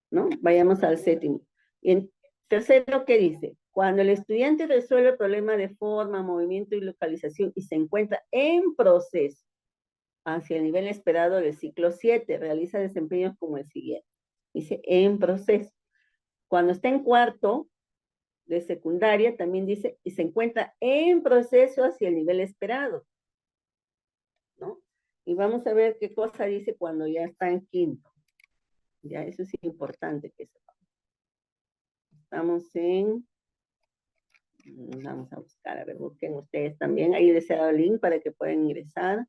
¿no? Vayamos al séptimo. Y en tercero, ¿qué dice? Cuando el estudiante resuelve el problema de forma, movimiento y localización y se encuentra en proceso hacia el nivel esperado del ciclo 7, realiza desempeños como el siguiente. Dice en proceso. Cuando está en cuarto, de secundaria también dice, y se encuentra en proceso hacia el nivel esperado, ¿no? Y vamos a ver qué cosa dice cuando ya está en quinto. Ya, eso es importante que sepamos. Estamos en, vamos a buscar, a ver, busquen ustedes también. Ahí les he dado el link para que puedan ingresar.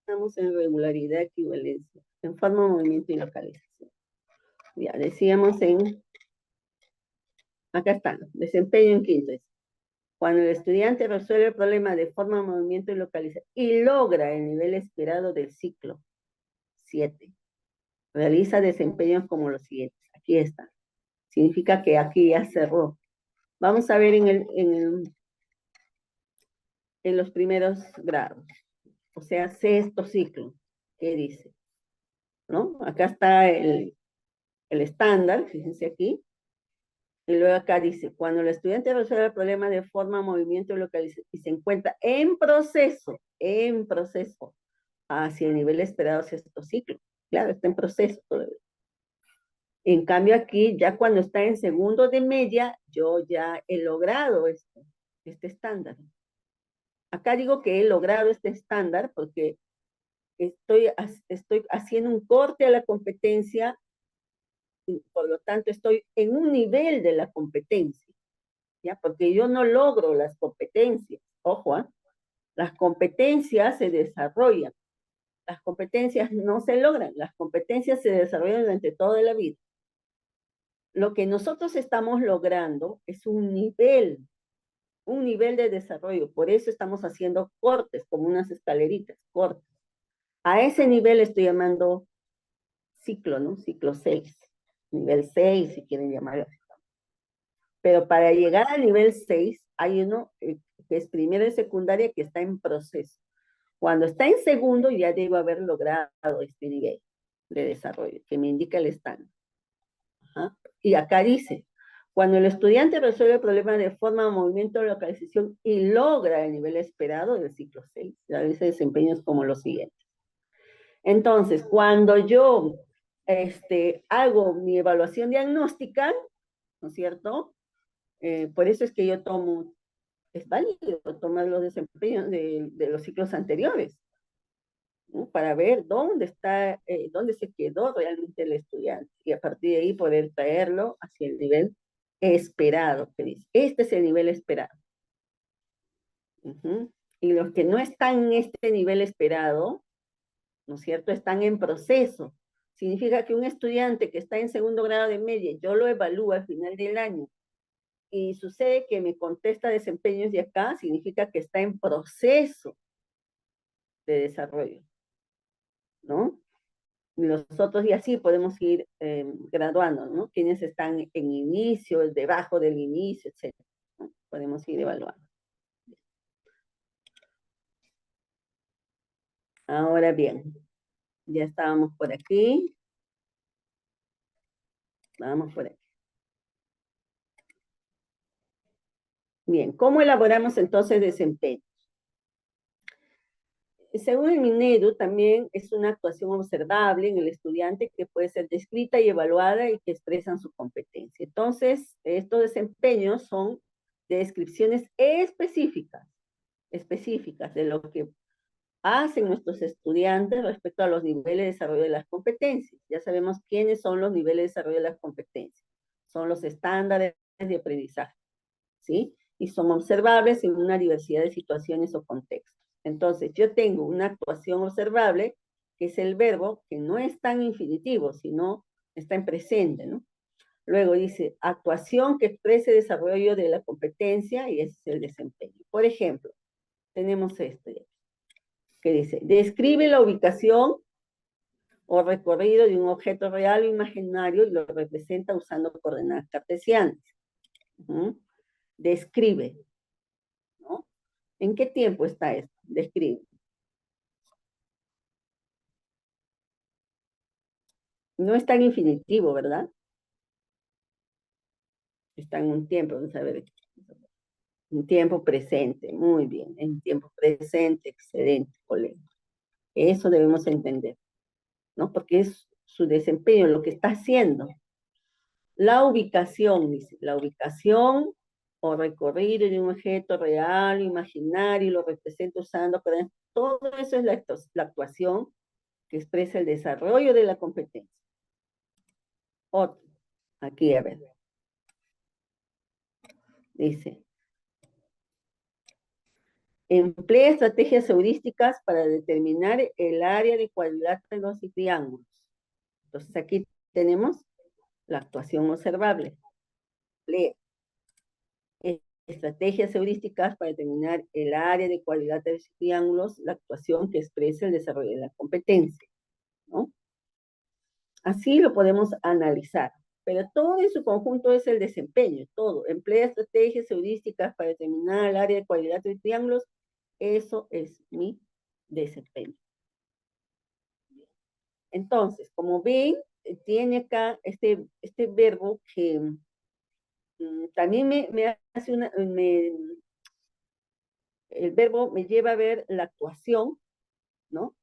Estamos en regularidad, equivalencia, en forma, movimiento y localización. Ya, decíamos en, acá está, desempeño en quinto. Cuando el estudiante resuelve el problema de forma, movimiento y localización y logra el nivel esperado del ciclo 7, realiza desempeños como los siguientes. Aquí está. Significa que aquí ya cerró. Vamos a ver en los primeros grados. O sea, sexto ciclo. ¿Qué dice? ¿No? Acá está el estándar, fíjense aquí. Y luego acá dice, cuando el estudiante resuelve el problema de forma, movimiento y localización y se encuentra en proceso hacia el nivel esperado sexto ciclo. Claro, está en proceso todavía. En cambio aquí, ya cuando está en segundo de media, yo ya he logrado este estándar. Acá digo que he logrado este estándar porque estoy haciendo un corte a la competencia y por lo tanto estoy en un nivel de la competencia, ¿ya? Porque yo no logro las competencias. Ojo, ¿eh? Las competencias se desarrollan. Las competencias no se logran, las competencias se desarrollan durante toda la vida. Lo que nosotros estamos logrando es un nivel de desarrollo. Por eso estamos haciendo cortes, como unas escaleritas, cortes. A ese nivel estoy llamando ciclo, ¿no? Ciclo 6. Nivel 6, si quieren llamarlo. Pero para llegar al nivel 6, hay uno que es primero de secundaria que está en proceso. Cuando está en segundo, ya debo haber logrado este nivel de desarrollo, que me indica el estándar. Ajá. Y acá dice, cuando el estudiante resuelve el problema de forma, movimiento, localización y logra el nivel esperado del ciclo 6, realiza desempeños como los siguientes. Entonces, cuando yo hago mi evaluación diagnóstica, ¿no es cierto? Por eso es que yo tomo, es válido tomar los desempeños de los ciclos anteriores, ¿no? Para ver dónde está, dónde se quedó realmente el estudiante y a partir de ahí poder traerlo hacia el nivel esperado, que dice. Este es el nivel esperado. Y los que no están en este nivel esperado, ¿no es cierto?, están en proceso. Significa que un estudiante que está en segundo grado de media, yo lo evalúo al final del año y sucede que me contesta desempeños de acá, significa que está en proceso de desarrollo, ¿no? Nosotros y así podemos ir graduando, ¿no? Quienes están en inicio, debajo del inicio, etc. ¿no? Podemos ir evaluando. Ahora bien, ya estábamos por aquí. Vamos por aquí. Bien, ¿cómo elaboramos entonces desempeño? Según el Minedu, también es una actuación observable en el estudiante que puede ser descrita y evaluada y que expresan su competencia. Entonces, estos desempeños son descripciones específicas de lo que hacen nuestros estudiantes respecto a los niveles de desarrollo de las competencias. Ya sabemos quiénes son los niveles de desarrollo de las competencias. Son los estándares de aprendizaje, ¿sí? Y son observables en una diversidad de situaciones o contextos. Entonces, yo tengo una actuación observable, que es el verbo, que no está en infinitivo, sino está en presente, ¿no? Luego dice, actuación que exprese desarrollo de la competencia, y ese es el desempeño. Por ejemplo, tenemos esto, que dice, describe la ubicación o recorrido de un objeto real o imaginario y lo representa usando coordenadas cartesianas. Describe, ¿no? ¿En qué tiempo está esto? Describe. No está en infinitivo, ¿verdad? Está en un tiempo, vamos a ver. Un tiempo presente, muy bien. En tiempo presente, excelente, colega. Eso debemos entender, ¿no? Porque es su desempeño, lo que está haciendo. La ubicación, dice, la ubicación o recorrido de un objeto real o imaginario, lo representa usando, pero todo eso es la actuación que expresa el desarrollo de la competencia. Otro, aquí a ver, dice, emplea estrategias heurísticas para determinar el área de cuadriláteros y triángulos. Entonces aquí tenemos la actuación observable. Emplea estrategias heurísticas para determinar el área de cuadriláteros y triángulos, la actuación que expresa el desarrollo de la competencia, ¿no? Así lo podemos analizar, pero todo en su conjunto es el desempeño, todo. Emplea estrategias heurísticas para determinar el área de cuadriláteros y triángulos, eso es mi desempeño. Entonces, como ven, tiene acá este verbo que también me hace el verbo me lleva a ver la actuación, ¿no?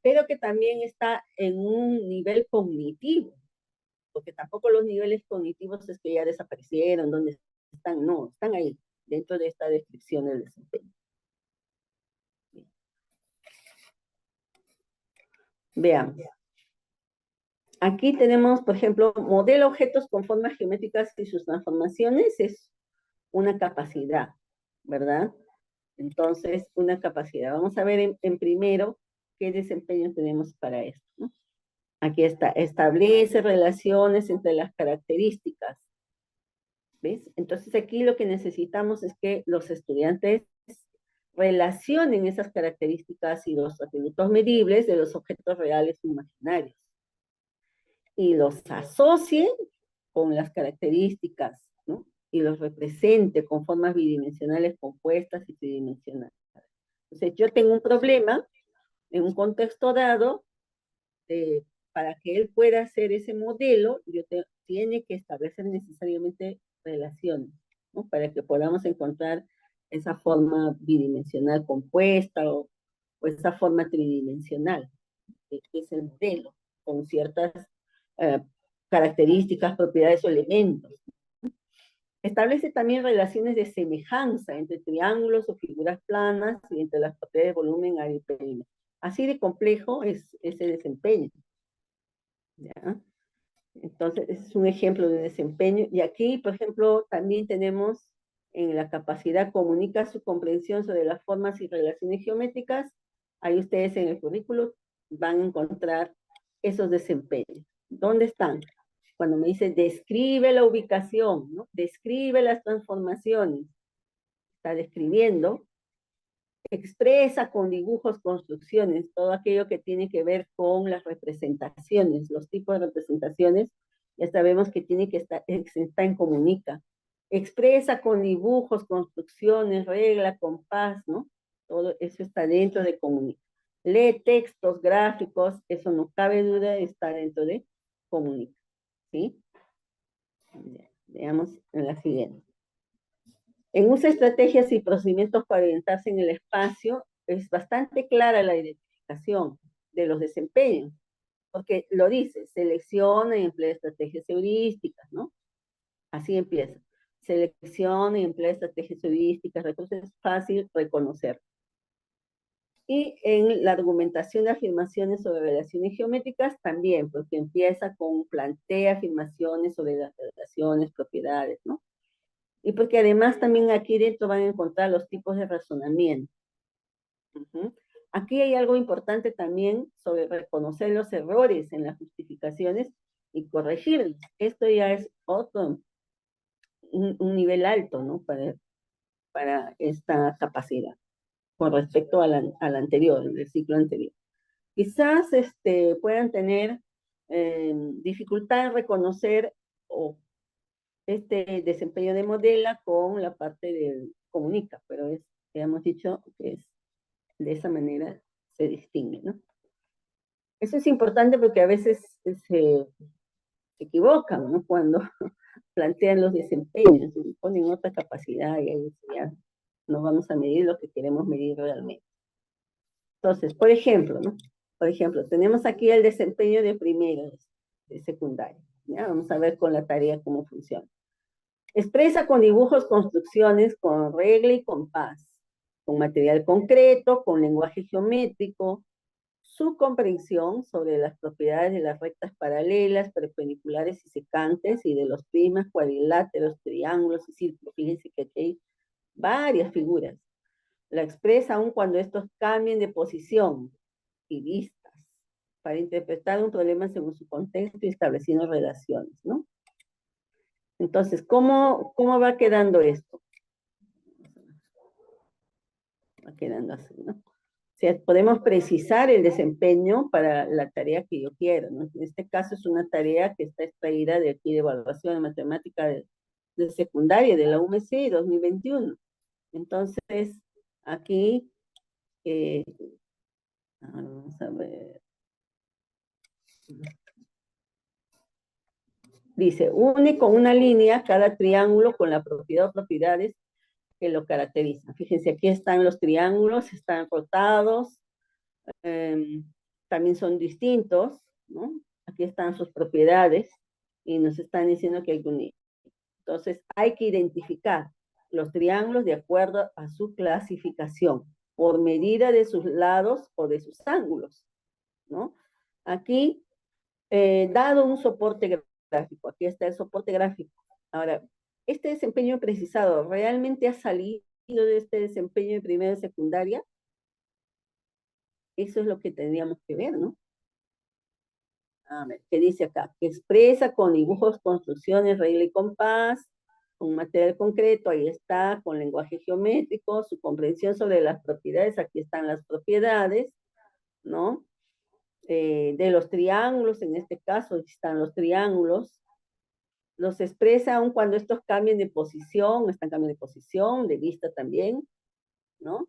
Pero que también está en un nivel cognitivo, porque tampoco los niveles cognitivos es que ya desaparecieron, ¿dónde están? No, están ahí, dentro de esta descripción del desempeño. Veamos. Aquí tenemos, por ejemplo, modelo objetos con formas geométricas y sus transformaciones es una capacidad, ¿verdad? Entonces, una capacidad. Vamos a ver en primero qué desempeño tenemos para esto, ¿no? Aquí está, establece relaciones entre las características. ¿Ves? Entonces aquí lo que necesitamos es que los estudiantes relacionen esas características y los atributos medibles de los objetos reales e imaginarios. Y los asocie con las características, ¿no? Y los represente con formas bidimensionales compuestas y tridimensionales. Entonces yo tengo un problema en un contexto dado, para que él pueda hacer ese modelo, tiene que establecer necesariamente relaciones, ¿no? Para que podamos encontrar esa forma bidimensional compuesta o esa forma tridimensional, que es el modelo, con ciertas eh, características, propiedades o elementos. Establece también relaciones de semejanza entre triángulos o figuras planas y entre las propiedades de volumen, área y perímetro. Así de complejo es ese desempeño, ¿ya? Entonces, es un ejemplo de desempeño. Y aquí, por ejemplo, también tenemos en la capacidad comunica su comprensión sobre las formas y relaciones geométricas. Ahí ustedes en el currículo van a encontrar esos desempeños. ¿Dónde están? Cuando me dice describe la ubicación, ¿no? Describe las transformaciones. Está describiendo. Expresa con dibujos, construcciones, todo aquello que tiene que ver con las representaciones, los tipos de representaciones, ya sabemos que tiene que estar en comunica. Expresa con dibujos, construcciones, regla, compás, ¿no? Todo eso está dentro de comunica. Lee textos, gráficos, eso no cabe duda, está dentro de comunica, ¿sí? Veamos en la siguiente. En usa estrategias y procedimientos para orientarse en el espacio, es bastante clara la identificación de los desempeños, porque lo dice, selecciona y emplea estrategias heurísticas, ¿no? Así empieza. Selecciona y emplea estrategias heurísticas, entonces es fácil reconocer. Y en la argumentación de afirmaciones sobre relaciones geométricas también, porque empieza con plantea afirmaciones sobre las relaciones, propiedades, ¿no? Y porque además también aquí dentro van a encontrar los tipos de razonamiento. Aquí hay algo importante también sobre reconocer los errores en las justificaciones y corregirlos. Esto ya es otro, un nivel alto, ¿no? Para esta capacidad, con respecto a al anterior, el ciclo anterior. Quizás puedan tener dificultad en reconocer este desempeño de modela con la parte del comunica, pero ya hemos dicho que es de esa manera se distingue, ¿no? Eso es importante porque a veces se equivocan, ¿no? Cuando plantean los desempeños y ponen otra capacidad y ahí ya no vamos a medir lo que queremos medir realmente. Entonces, por ejemplo, ¿no? Por ejemplo, tenemos aquí el desempeño de primero, de secundario. Ya, vamos a ver con la tarea cómo funciona. Expresa con dibujos construcciones con regla y compás, con material concreto, con lenguaje geométrico, su comprensión sobre las propiedades de las rectas paralelas, perpendiculares y secantes, y de los prismas, cuadriláteros, triángulos y círculos. Fíjense que aquí hay varias figuras. La expresa aun cuando estos cambien de posición y vistas, para interpretar un problema según su contexto y estableciendo relaciones, ¿no? Entonces, ¿cómo va quedando esto? Va quedando así, ¿no? O sea, podemos precisar el desempeño para la tarea que yo quiero, ¿no? En este caso es una tarea que está extraída de aquí de evaluación de matemática de secundaria de la UMC 2021. Entonces, aquí, vamos a ver. Dice, une con una línea cada triángulo con la propiedad o propiedades que lo caracterizan. Fíjense, aquí están los triángulos, están rotados, también son distintos, ¿no? Aquí están sus propiedades y nos están diciendo que hay que unir. Entonces, hay que identificar los triángulos de acuerdo a su clasificación, por medida de sus lados o de sus ángulos, ¿no? Aquí, dado un soporte gráfico, aquí está el soporte gráfico. Ahora, este desempeño precisado, ¿realmente ha salido de este desempeño de primera y secundaria? Eso es lo que tendríamos que ver, ¿no? A ver, ¿qué dice acá? Que expresa con dibujos, construcciones, regla y compás, con material concreto, ahí está, con lenguaje geométrico, su comprensión sobre las propiedades, aquí están las propiedades, ¿no? De los triángulos, en este caso están los triángulos, los expresa aun cuando estos cambien de posición, están cambiando de posición, de vista también, ¿no?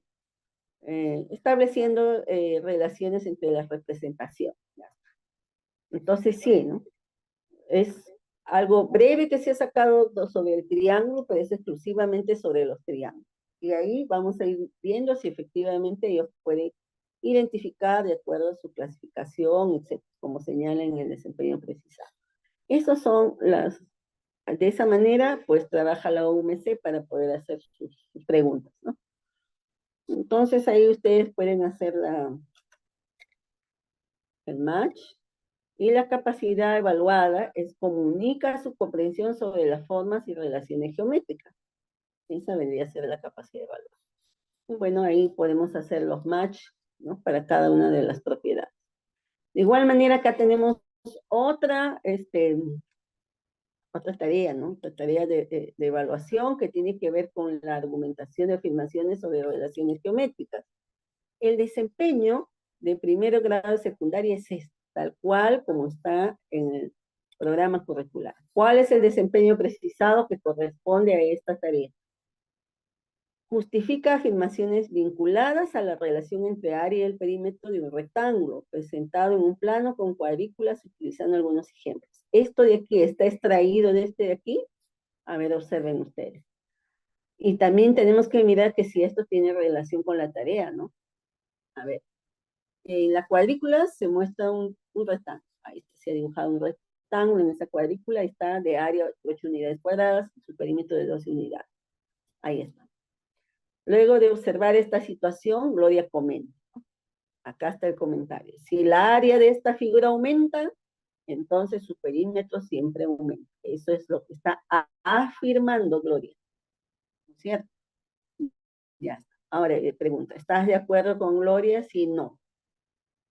Estableciendo relaciones entre las representaciones. Entonces sí, ¿no? Es algo breve que se ha sacado sobre el triángulo, pero es exclusivamente sobre los triángulos. Y ahí vamos a ir viendo si efectivamente ellos pueden identificar de acuerdo a su clasificación, etc., como señala en el desempeño precisado. Esas son de esa manera, pues trabaja la UMC para poder hacer sus preguntas, ¿no? Entonces ahí ustedes pueden hacer el match. Y la capacidad evaluada es comunica su comprensión sobre las formas y relaciones geométricas. Esa vendría a ser la capacidad evaluada. Y bueno, ahí podemos hacer los match, ¿no? Para cada una de las propiedades. De igual manera, acá tenemos otra tarea, ¿no? Otra tarea de evaluación que tiene que ver con la argumentación de afirmaciones sobre relaciones geométricas. El desempeño de primer grado de secundaria es este, tal cual como está en el programa curricular. ¿Cuál es el desempeño precisado que corresponde a esta tarea? Justifica afirmaciones vinculadas a la relación entre área y el perímetro de un rectángulo, presentado en un plano con cuadrículas, utilizando algunos ejemplos. Esto de aquí está extraído de este de aquí. A ver, observen ustedes. Y también tenemos que mirar que si esto tiene relación con la tarea, ¿no? A ver. En la cuadrícula se muestra un rectángulo. Ahí se ha dibujado un rectángulo en esa cuadrícula. Ahí está, de área 8 unidades cuadradas, su perímetro de 12 unidades. Ahí está. Luego de observar esta situación, Gloria comenta. Acá está el comentario. Si el área de esta figura aumenta, entonces su perímetro siempre aumenta. Eso es lo que está afirmando Gloria. ¿No es cierto? Ya está. Ahora le pregunta, ¿estás de acuerdo con Gloria? Si no.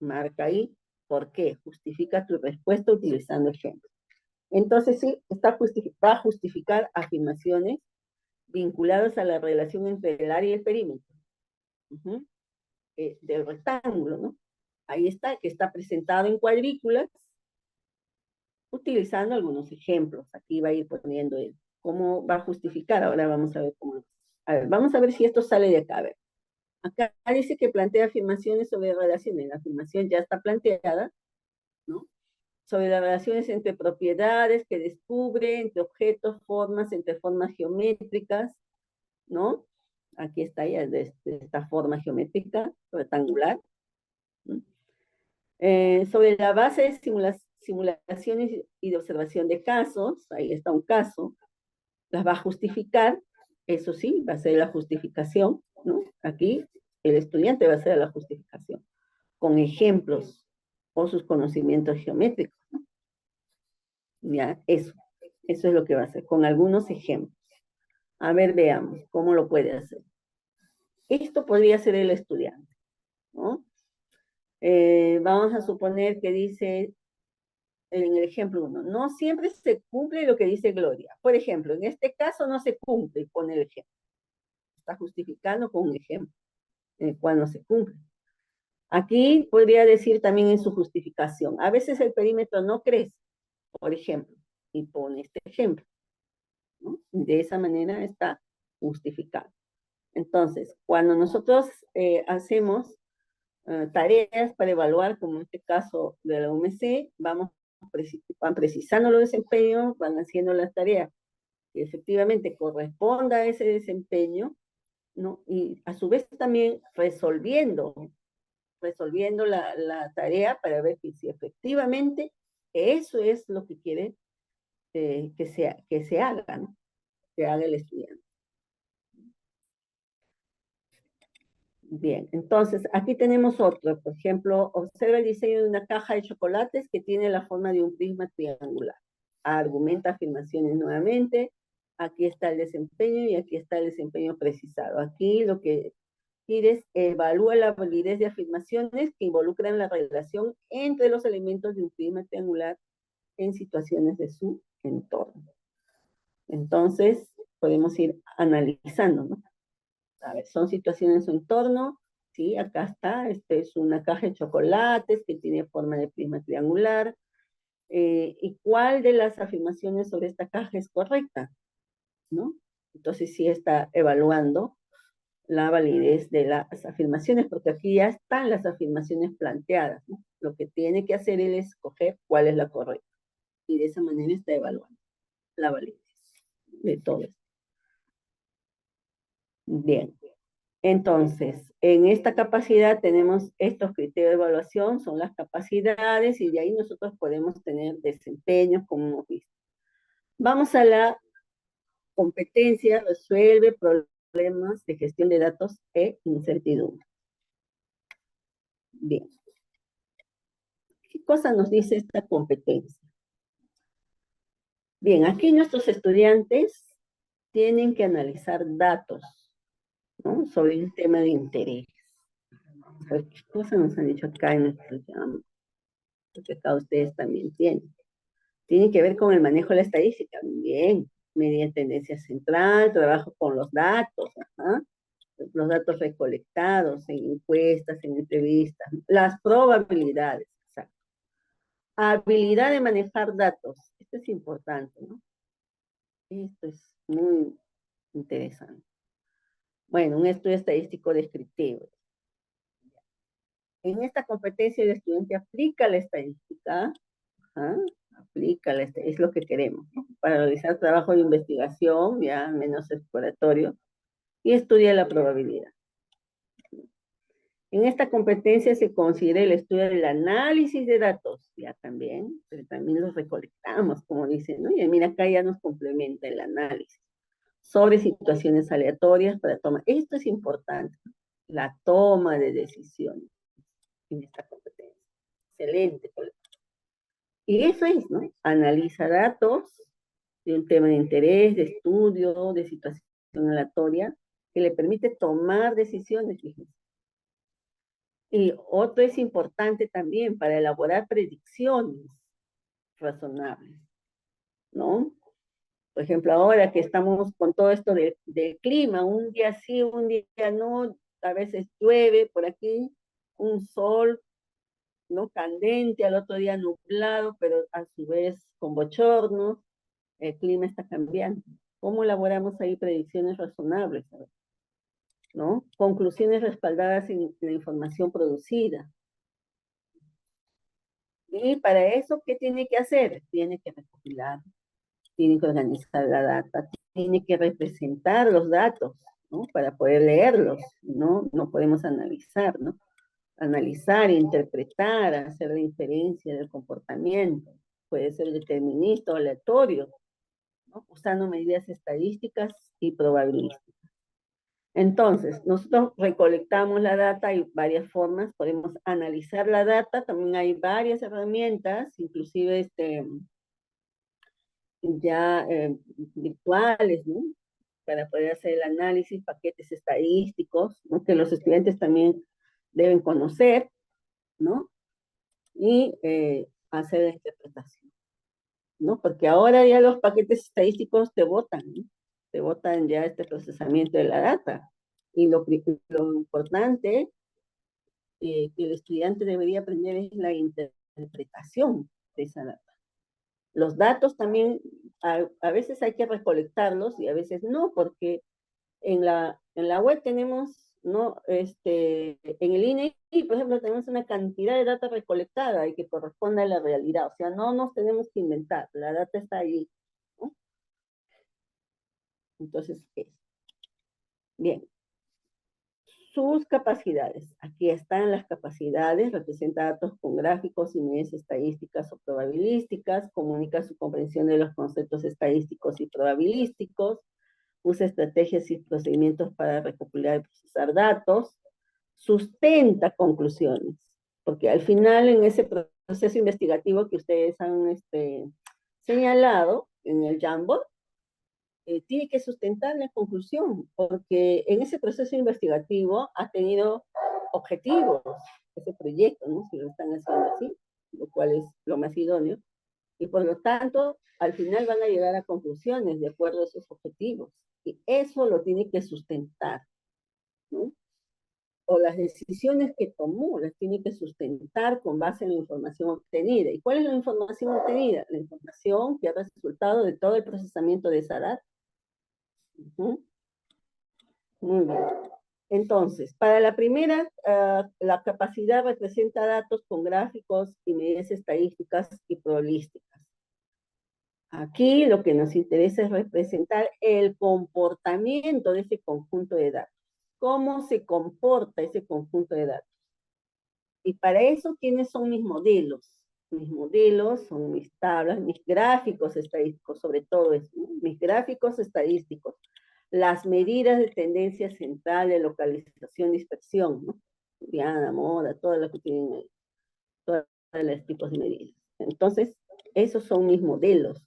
Marca ahí, ¿por qué? Justifica tu respuesta utilizando ejemplos. Entonces sí, va a justificar afirmaciones vinculadas a la relación entre el área y el perímetro del rectángulo, ¿no? Ahí está, que está presentado en cuadrículas, utilizando algunos ejemplos. Aquí va a ir poniendo él. ¿Cómo va a justificar? Ahora vamos a ver cómo. A ver, vamos a ver si esto sale de acá. A ver. Acá dice que plantea afirmaciones sobre relaciones. La afirmación ya está planteada, ¿no? Sobre las relaciones entre propiedades que descubre, entre objetos, formas, entre formas geométricas, ¿no? Aquí está ya de esta forma geométrica rectangular. ¿No? Sobre la base de simulaciones y de observación de casos, ahí está un caso, las va a justificar, eso sí, va a ser la justificación, ¿no? Aquí el estudiante va a hacer la justificación, con ejemplos o sus conocimientos geométricos, ¿no? Ya, eso es lo que va a hacer, con algunos ejemplos. A ver, veamos cómo lo puede hacer. Esto podría ser el estudiante, ¿no? Vamos a suponer que dice, en el ejemplo 1, no siempre se cumple lo que dice Gloria. Por ejemplo, en este caso no se cumple, y pone el ejemplo. Está justificando con un ejemplo en el cual no se cumple. Aquí podría decir también en su justificación, a veces el perímetro no crece, por ejemplo, y pone este ejemplo, ¿no? De esa manera está justificado. Entonces, cuando nosotros hacemos tareas para evaluar, como en este caso de la UMC, van precisando los desempeños, van haciendo las tareas que efectivamente corresponda a ese desempeño, ¿no? Y a su vez también resolviendo la tarea para ver si efectivamente eso es lo que quiere que se haga, ¿no? Que haga el estudiante. Bien, entonces aquí tenemos otro, por ejemplo, observa el diseño de una caja de chocolates que tiene la forma de un prisma triangular. Argumenta afirmaciones nuevamente, aquí está el desempeño y aquí está el desempeño precisado. Aquí lo que quieres evalúa la validez de afirmaciones que involucran la relación entre los elementos de un prisma triangular en situaciones de su entorno. Entonces, podemos ir analizando, ¿no? A ver, son situaciones en su entorno, ¿sí? Acá está, este es una caja de chocolates que tiene forma de prisma triangular. ¿Y cuál de las afirmaciones sobre esta caja es correcta? ¿No? Entonces sí está evaluando la validez de las afirmaciones, porque aquí ya están las afirmaciones planteadas, ¿no? Lo que tiene que hacer él es escoger cuál es la correcta. Y de esa manera está evaluando la validez de todo esto. Bien. Entonces, en esta capacidad tenemos estos criterios de evaluación, son las capacidades, y de ahí nosotros podemos tener desempeños, como hemos visto. Vamos a la competencia, resuelve problemas de gestión de datos e incertidumbre. Bien. ¿Qué cosa nos dice esta competencia? Bien, aquí nuestros estudiantes tienen que analizar datos, ¿no? Sobre un tema de interés. ¿Qué cosa nos han dicho acá en nuestro examen? Porque acá ustedes también tienen. Tiene que ver con el manejo de la estadística. Bien, media tendencia central, trabajo con los datos, ¿ajá? Los datos recolectados en encuestas, en entrevistas, las probabilidades, exacto. Habilidad de manejar datos, esto es importante, ¿no? Esto es muy interesante. Bueno, un estudio estadístico descriptivo. En esta competencia el estudiante aplica la estadística, ¿ah? Es lo que queremos, ¿no? Para realizar trabajo de investigación, ya menos exploratorio, y estudia la probabilidad. En esta competencia se considera el estudio del análisis de datos, ya también, pero también los recolectamos, como dicen, ¿no? Y mira, acá ya nos complementa el análisis sobre situaciones aleatorias para tomar. Esto es importante, la toma de decisiones en esta competencia. Excelente. Y eso es, ¿no? Analiza datos de un tema de interés, de estudio, de situación aleatoria, que le permite tomar decisiones, fíjense. Y otro es importante también para elaborar predicciones razonables, ¿no? Por ejemplo, ahora que estamos con todo esto del clima, un día sí, un día no, a veces llueve por aquí, un sol, ¿no? Candente, al otro día nublado, pero a su vez con bochornos, el clima está cambiando. ¿Cómo elaboramos ahí predicciones razonables? ¿No? Conclusiones respaldadas en la información producida. Y para eso, ¿qué tiene que hacer? Tiene que recopilar, tiene que organizar la data, tiene que representar los datos, ¿no? Para poder leerlos, ¿no? No podemos analizar, ¿no? analizar, interpretar, hacer la inferencia del comportamiento. Puede ser determinista o aleatorio, ¿no? Usando medidas estadísticas y probabilísticas. Entonces, nosotros recolectamos la data, hay varias formas, podemos analizar la data, también hay varias herramientas, inclusive ya virtuales, ¿no? Para poder hacer el análisis, paquetes estadísticos, ¿no? Que los estudiantes también deben conocer, ¿no? Y hacer la interpretación, ¿no? Porque ahora ya los paquetes estadísticos te botan, ¿no? Te botan ya este procesamiento de la data. Y lo importante que el estudiante debería aprender es la interpretación de esa data. Los datos también, a veces hay que recolectarlos y a veces no, porque en la web tenemos, ¿no? En el INEGI, por ejemplo, tenemos una cantidad de data recolectada y que corresponde a la realidad. O sea, no nos tenemos que inventar, la data está ahí, ¿no? Entonces, bien. Sus capacidades. Aquí están las capacidades, representa datos con gráficos y medidas estadísticas o probabilísticas, comunica su comprensión de los conceptos estadísticos y probabilísticos, usa estrategias y procedimientos para recopilar y procesar datos, sustenta conclusiones, porque al final en ese proceso investigativo que ustedes han señalado en el Jamboard, tiene que sustentar la conclusión, porque en ese proceso investigativo ha tenido objetivos ese proyecto, ¿no? Si lo están haciendo así, lo cual es lo más idóneo, y por lo tanto, al final van a llegar a conclusiones de acuerdo a esos objetivos, y eso lo tiene que sustentar, ¿no? O las decisiones que tomó las tiene que sustentar con base en la información obtenida. ¿Y cuál es la información obtenida? La información que ha resultado de todo el procesamiento de esa data. Muy bien. Entonces, para la primera, la capacidad representa datos con gráficos y medidas estadísticas y probabilísticas. Aquí lo que nos interesa es representar el comportamiento de ese conjunto de datos. ¿Cómo se comporta ese conjunto de datos? Y para eso, ¿quiénes son mis modelos? Mis modelos son mis tablas, mis gráficos estadísticos, sobre todo eso, ¿no? Mis gráficos estadísticos, las medidas de tendencia central, de localización, dispersión, ¿no? Diana, moda, todas las que tienen ahí, todos los tipos de medidas. Entonces, esos son mis modelos,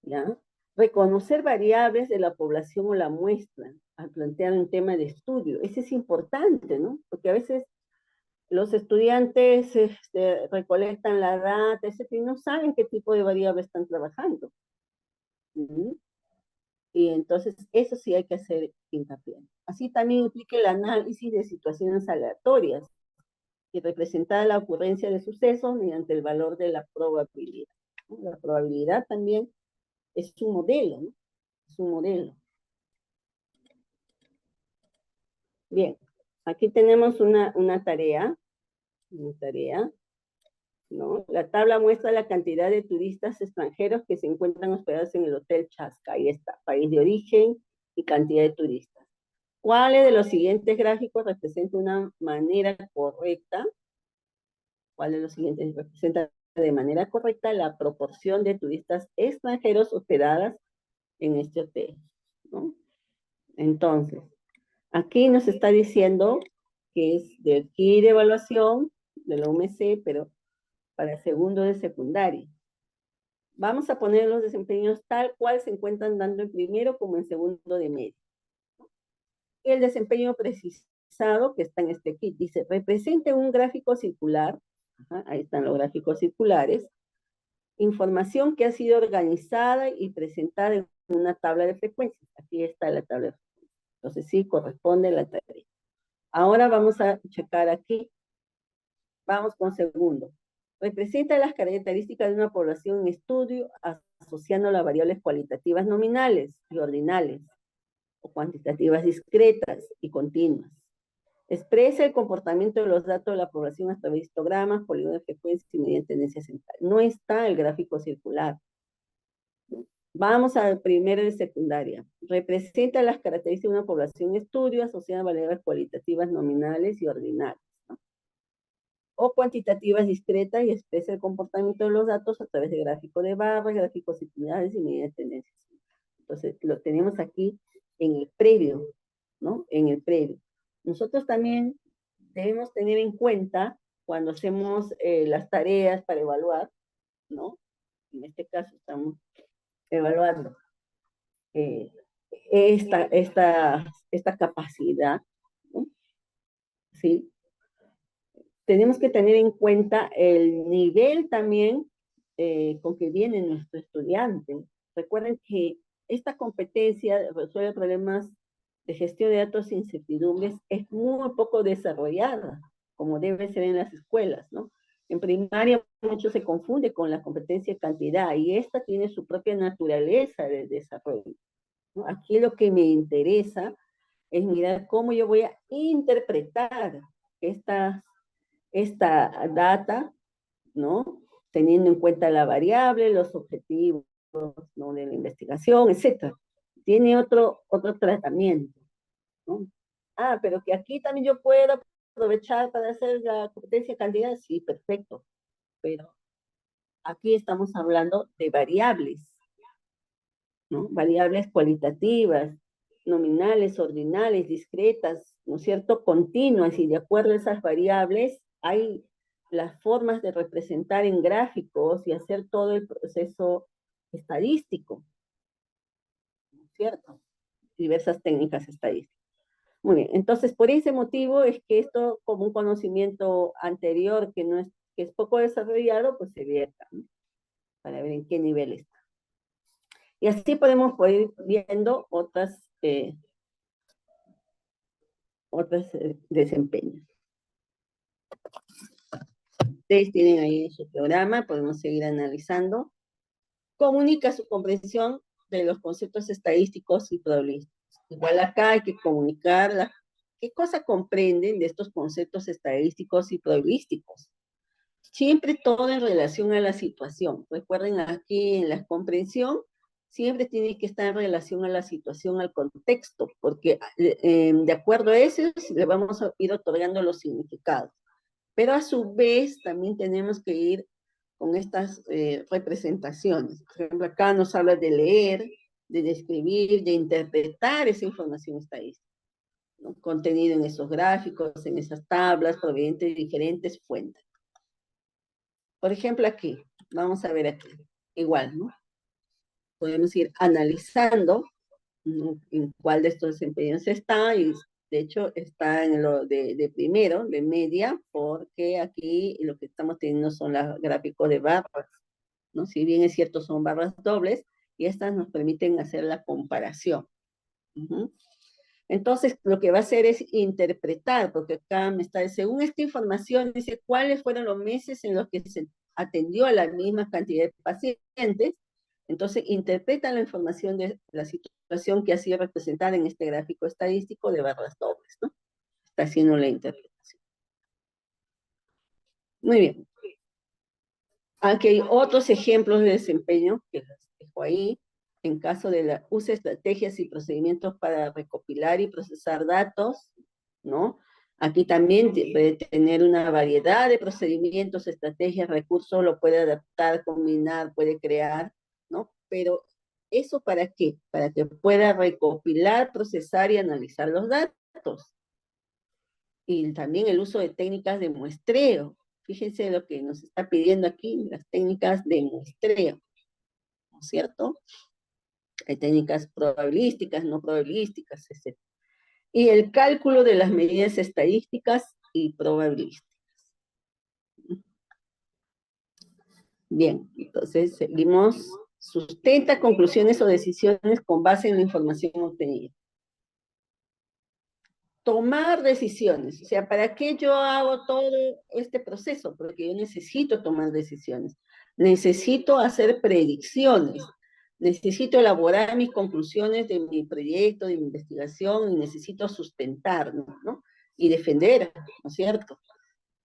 ¿ya? Reconocer variables de la población o la muestra al plantear un tema de estudio. Ese es importante, ¿no? Porque a veces los estudiantes recolectan la data, y no saben qué tipo de variable están trabajando. Y entonces eso sí hay que hacer hincapié. Así también implica el análisis de situaciones aleatorias y representar la ocurrencia de sucesos mediante el valor de la probabilidad. La probabilidad también es un modelo, ¿no? Es un modelo. Bien, aquí tenemos una tarea, ¿no? La tabla muestra la cantidad de turistas extranjeros que se encuentran hospedados en el Hotel Chasca. Ahí está, país de origen y cantidad de turistas. ¿Cuáles de los siguientes gráficos representa una manera correcta? ¿Cuál de los siguientes representa de manera correcta la proporción de turistas extranjeros hospedadas en este hotel? ¿No? Entonces, aquí nos está diciendo que es del kit de evaluación de la UMC, pero para segundo de secundaria. Vamos a poner los desempeños tal cual se encuentran dando en primero como en segundo de medio. Y el desempeño precisado que está en este kit dice, represente un gráfico circular, ahí están los gráficos circulares, información que ha sido organizada y presentada en una tabla de frecuencias. Aquí está la tabla de frecuencias. Entonces sí, corresponde la tarea. Ahora vamos a checar aquí. Vamos con segundo. Representa las características de una población en estudio asociando las variables cualitativas nominales y ordinales, o cuantitativas discretas y continuas. Expresa el comportamiento de los datos de la población a través de histogramas, polígonos de frecuencia y mediante tendencia central. No está el gráfico circular. Vamos al primero de secundaria. Representa las características de una población en estudio asociada a variables cualitativas nominales y ordinales, ¿no? o cuantitativas discretas y expresa el comportamiento de los datos a través de gráficos de barras, gráficos circulares y medidas de tendencias. Entonces, lo tenemos aquí en el previo, ¿no? En el previo. Nosotros también debemos tener en cuenta cuando hacemos las tareas para evaluar, ¿no? En este caso estamos evaluando eh, esta capacidad, ¿no? ¿Sí? Tenemos que tener en cuenta el nivel también con que viene nuestro estudiante. Recuerden que esta competencia resuelve problemas de gestión de datos e incertidumbres es muy poco desarrollada, como debe ser en las escuelas, ¿no? En primaria mucho se confunde con la competencia de cantidad y esta tiene su propia naturaleza de desarrollo, ¿no? Aquí lo que me interesa es mirar cómo yo voy a interpretar esta data, ¿no? Teniendo en cuenta la variable, los objetivos, ¿no? De la investigación, etcétera. Tiene otro tratamiento, ¿no? Ah, pero que aquí también yo puedo aprovechar para hacer la competencia de calidad, sí, perfecto, pero aquí estamos hablando de variables, ¿no? Variables cualitativas, nominales, ordinales, discretas, ¿no es cierto? Continuas, y de acuerdo a esas variables hay las formas de representar en gráficos y hacer todo el proceso estadístico, ¿no es cierto? Diversas técnicas estadísticas. Muy bien, entonces por ese motivo es que esto, como un conocimiento anterior que es poco desarrollado, pues se ve acá, ¿no? Para ver en qué nivel está. Y así podemos ir viendo otros desempeños. Ustedes tienen ahí su programa, podemos seguir analizando. Comunica su comprensión de los conceptos estadísticos y probabilísticos. Igual acá hay que comunicar qué cosa comprenden de estos conceptos estadísticos y probabilísticos. Siempre todo en relación a la situación. Recuerden aquí en la comprensión, siempre tiene que estar en relación a la situación, al contexto, porque de acuerdo a eso le vamos a ir otorgando los significados. Pero a su vez también tenemos que ir con estas representaciones. Por ejemplo, acá nos habla de leer, de describir, de interpretar esa información estadística, ¿no? Contenido en esos gráficos, en esas tablas, provenientes de diferentes fuentes. Por ejemplo, aquí, vamos a ver aquí, igual, ¿no? Podemos ir analizando, ¿no?, en cuál de estos desempeños está, y de hecho está en lo de primero, de media, porque aquí lo que estamos teniendo son los gráficos de barras, ¿no? Si bien es cierto, son barras dobles, y estas nos permiten hacer la comparación. Entonces, lo que va a hacer es interpretar, porque acá me está, según esta información, dice cuáles fueron los meses en los que se atendió a la misma cantidad de pacientes. Entonces, interpreta la información de la situación que ha sido representada en este gráfico estadístico de barras dobles, ¿no? Está haciendo la interpretación. Muy bien. Aquí hay otros ejemplos de desempeño que les dejo ahí. En caso de la uso de estrategias y procedimientos para recopilar y procesar datos, ¿no? Aquí también puede tener una variedad de procedimientos, estrategias, recursos, lo puede adaptar, combinar, puede crear, ¿no? Pero ¿eso para qué? Para que pueda recopilar, procesar y analizar los datos. Y también el uso de técnicas de muestreo. Fíjense lo que nos está pidiendo aquí, las técnicas de muestreo, ¿no es cierto? Hay técnicas probabilísticas, no probabilísticas, etc. Y el cálculo de las medidas estadísticas y probabilísticas. Bien, entonces seguimos. Sustenta conclusiones o decisiones con base en la información obtenida. Tomar decisiones, o sea, ¿para qué yo hago todo este proceso? Porque yo necesito tomar decisiones, necesito hacer predicciones, necesito elaborar mis conclusiones de mi proyecto, de mi investigación, y necesito sustentarme, ¿no? Y defender, ¿no es cierto?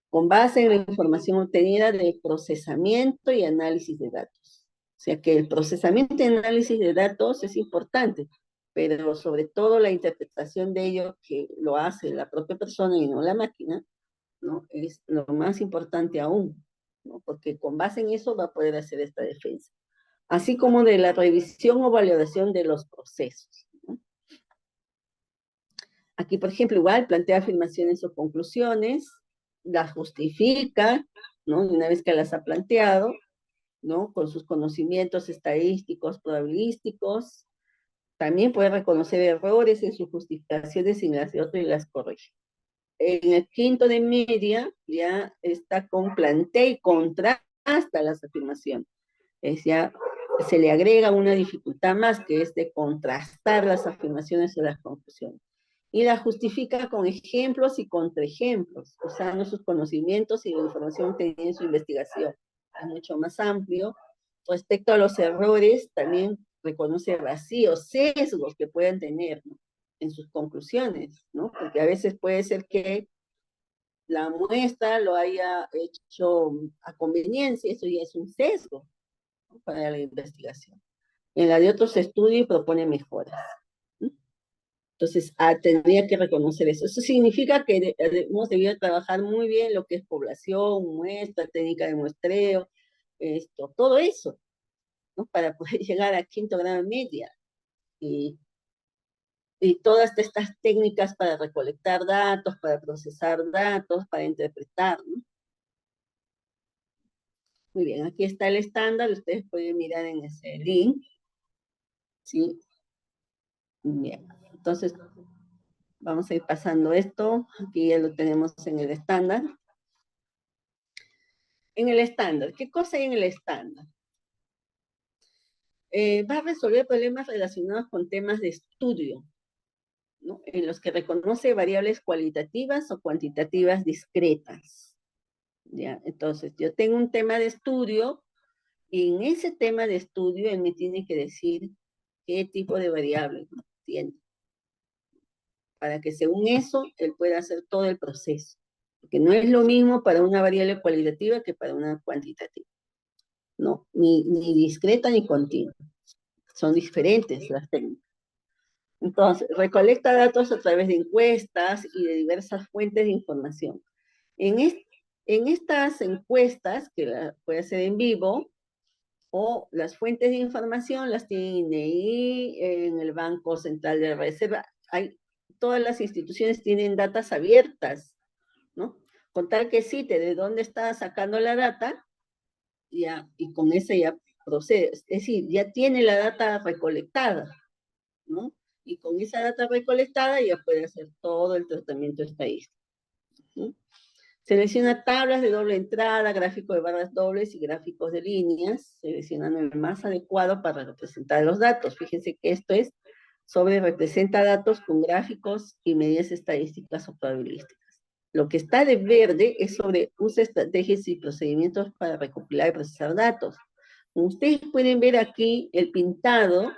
Con base en la información obtenida de procesamiento y análisis de datos. O sea que el procesamiento y análisis de datos es importante, pero sobre todo la interpretación de ello, que lo hace la propia persona y no la máquina, ¿no? Es lo más importante aún, ¿no? Porque con base en eso va a poder hacer esta defensa. Así como de la revisión o valoración de los procesos, ¿no? Aquí, por ejemplo, igual plantea afirmaciones o conclusiones, las justifica, ¿no? Una vez que las ha planteado, ¿no? Con sus conocimientos estadísticos, probabilísticos, también puede reconocer errores en sus justificaciones y las de otro y las corrige. En el quinto de media ya está con plantea y contrasta las afirmaciones. Es ya se le agrega una dificultad más que es de contrastar las afirmaciones y las conclusiones. Y la justifica con ejemplos y contraejemplos, usando sus conocimientos y la información que tiene en su investigación. Es mucho más amplio. Respecto a los errores, también reconoce vacíos, sesgos que pueden tener, ¿no? En sus conclusiones, ¿no? Porque a veces puede ser que la muestra lo haya hecho a conveniencia, eso ya es un sesgo, ¿no? Para la investigación. En la de otros estudios propone mejoras, ¿no? Entonces, tendría que reconocer eso. Eso significa que hemos debido trabajar muy bien lo que es población, muestra, técnica de muestreo, todo eso, ¿no? Para poder llegar a quinto grado media. Y, y todas estas técnicas para recolectar datos, para procesar datos, para interpretar, ¿no? Muy bien, aquí está el estándar, ustedes pueden mirar en ese link, ¿sí? Bien, entonces vamos a ir pasando esto, aquí ya lo tenemos en el estándar. En el estándar, ¿qué cosa hay en el estándar? Va a resolver problemas relacionados con temas de estudio, ¿no? En los que reconoce variables cualitativas o cuantitativas discretas, ¿ya? Entonces, yo tengo un tema de estudio, y en ese tema de estudio él me tiene que decir qué tipo de variables, ¿no? Tiene, para que según eso él pueda hacer todo el proceso. Porque no es lo mismo para una variable cualitativa que para una cuantitativa. No, ni discreta ni continua. Son diferentes las técnicas. Entonces, recolecta datos a través de encuestas y de diversas fuentes de información. En estas encuestas, que la puede hacer en vivo, o las fuentes de información las tiene INEI, en el Banco Central de Reserva. Todas las instituciones tienen datas abiertas, ¿no? Con tal que cite de dónde está sacando la data, ya, y con esa ya procede. Es decir, ya tiene la data recolectada, ¿no? Y con esa data recolectada ya puede hacer todo el tratamiento estadístico, ¿no? Selecciona tablas de doble entrada, gráficos de barras dobles y gráficos de líneas, seleccionando el más adecuado para representar los datos. Fíjense que esto es sobre representa datos con gráficos y medidas estadísticas o probabilísticas. Lo que está de verde es sobre usa estrategias y procedimientos para recopilar y procesar datos. Como ustedes pueden ver aquí, el pintado